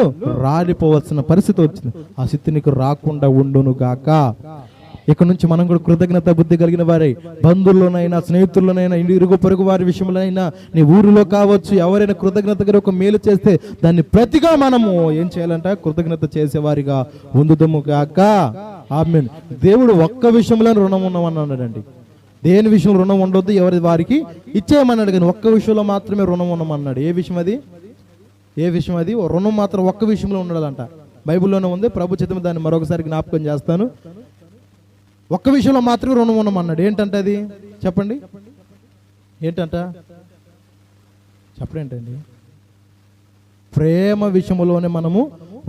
రాలిపోవాల్సిన పరిస్థితి వచ్చింది. ఆ స్థితి నీకు రాకుండా ఉండును గాక. ఇక నుంచి మనం కూడా కృతజ్ఞత బుద్ధి కలిగిన వారై, బంధువుల్లోనైనా, స్నేహితుల్లోనైనా, ఇరుగు పొరుగు వారి విషయంలోనైనా, నీ ఊరిలో కావచ్చు, ఎవరైనా కృతజ్ఞతగా ఒక మేలు చేస్తే దాన్ని ప్రతిగా మనము ఏం చేయాలంట, కృతజ్ఞత చేసేవారిగా ఉందుదము గాక. ఆమేన్. దేవుడు ఒక్క విషయంలో రుణం ఉన్నామన్నాడండి. దేని విషయంలో రుణం ఉండొద్దు, ఎవరి వారికి ఇచ్చేయమన్నాడు. కానీ ఒక్క విషయంలో మాత్రమే రుణం ఉన్నామన్నాడు. ఏ విషయం అది? ఏ విషయం అది? రుణం మాత్రం ఒక్క విషయంలో ఉండాలంట. బైబిల్లోనే ఉంది. ప్రభు చిత్తము దాన్ని మరొకసారి జ్ఞాపకం చేస్తాను. ఒక్క విషయంలో మాత్రమే రుణం ఉన్నామన్నాడు. ఏంటంటే అది? చెప్పండి ఏంటంట? చెప్పండి. ప్రేమ విషయంలోనే మనము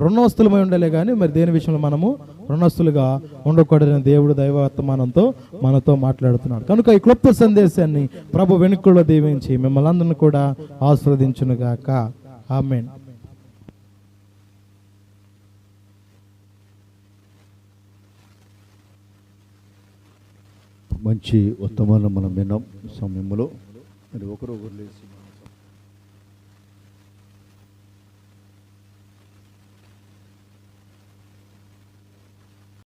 రుణస్తులమై ఉండాలి, కానీ మరి దేని విషయంలో మనము రుణస్తులుగా ఉండకూడదని దేవుడు దైవవర్తమానంతో మనతో మాట్లాడుతున్నాడు. కనుక ఈ క్లుప్త సందేశాన్ని ప్రభు వెనుకలో దీవించి మిమ్మల్ని అందరిని కూడా ఆశీర్వదించునుగాక. ఆమేన్. మంచి వర్తమానం మనం విన్నాం సమయంలో. మరి ఒకరు లేచి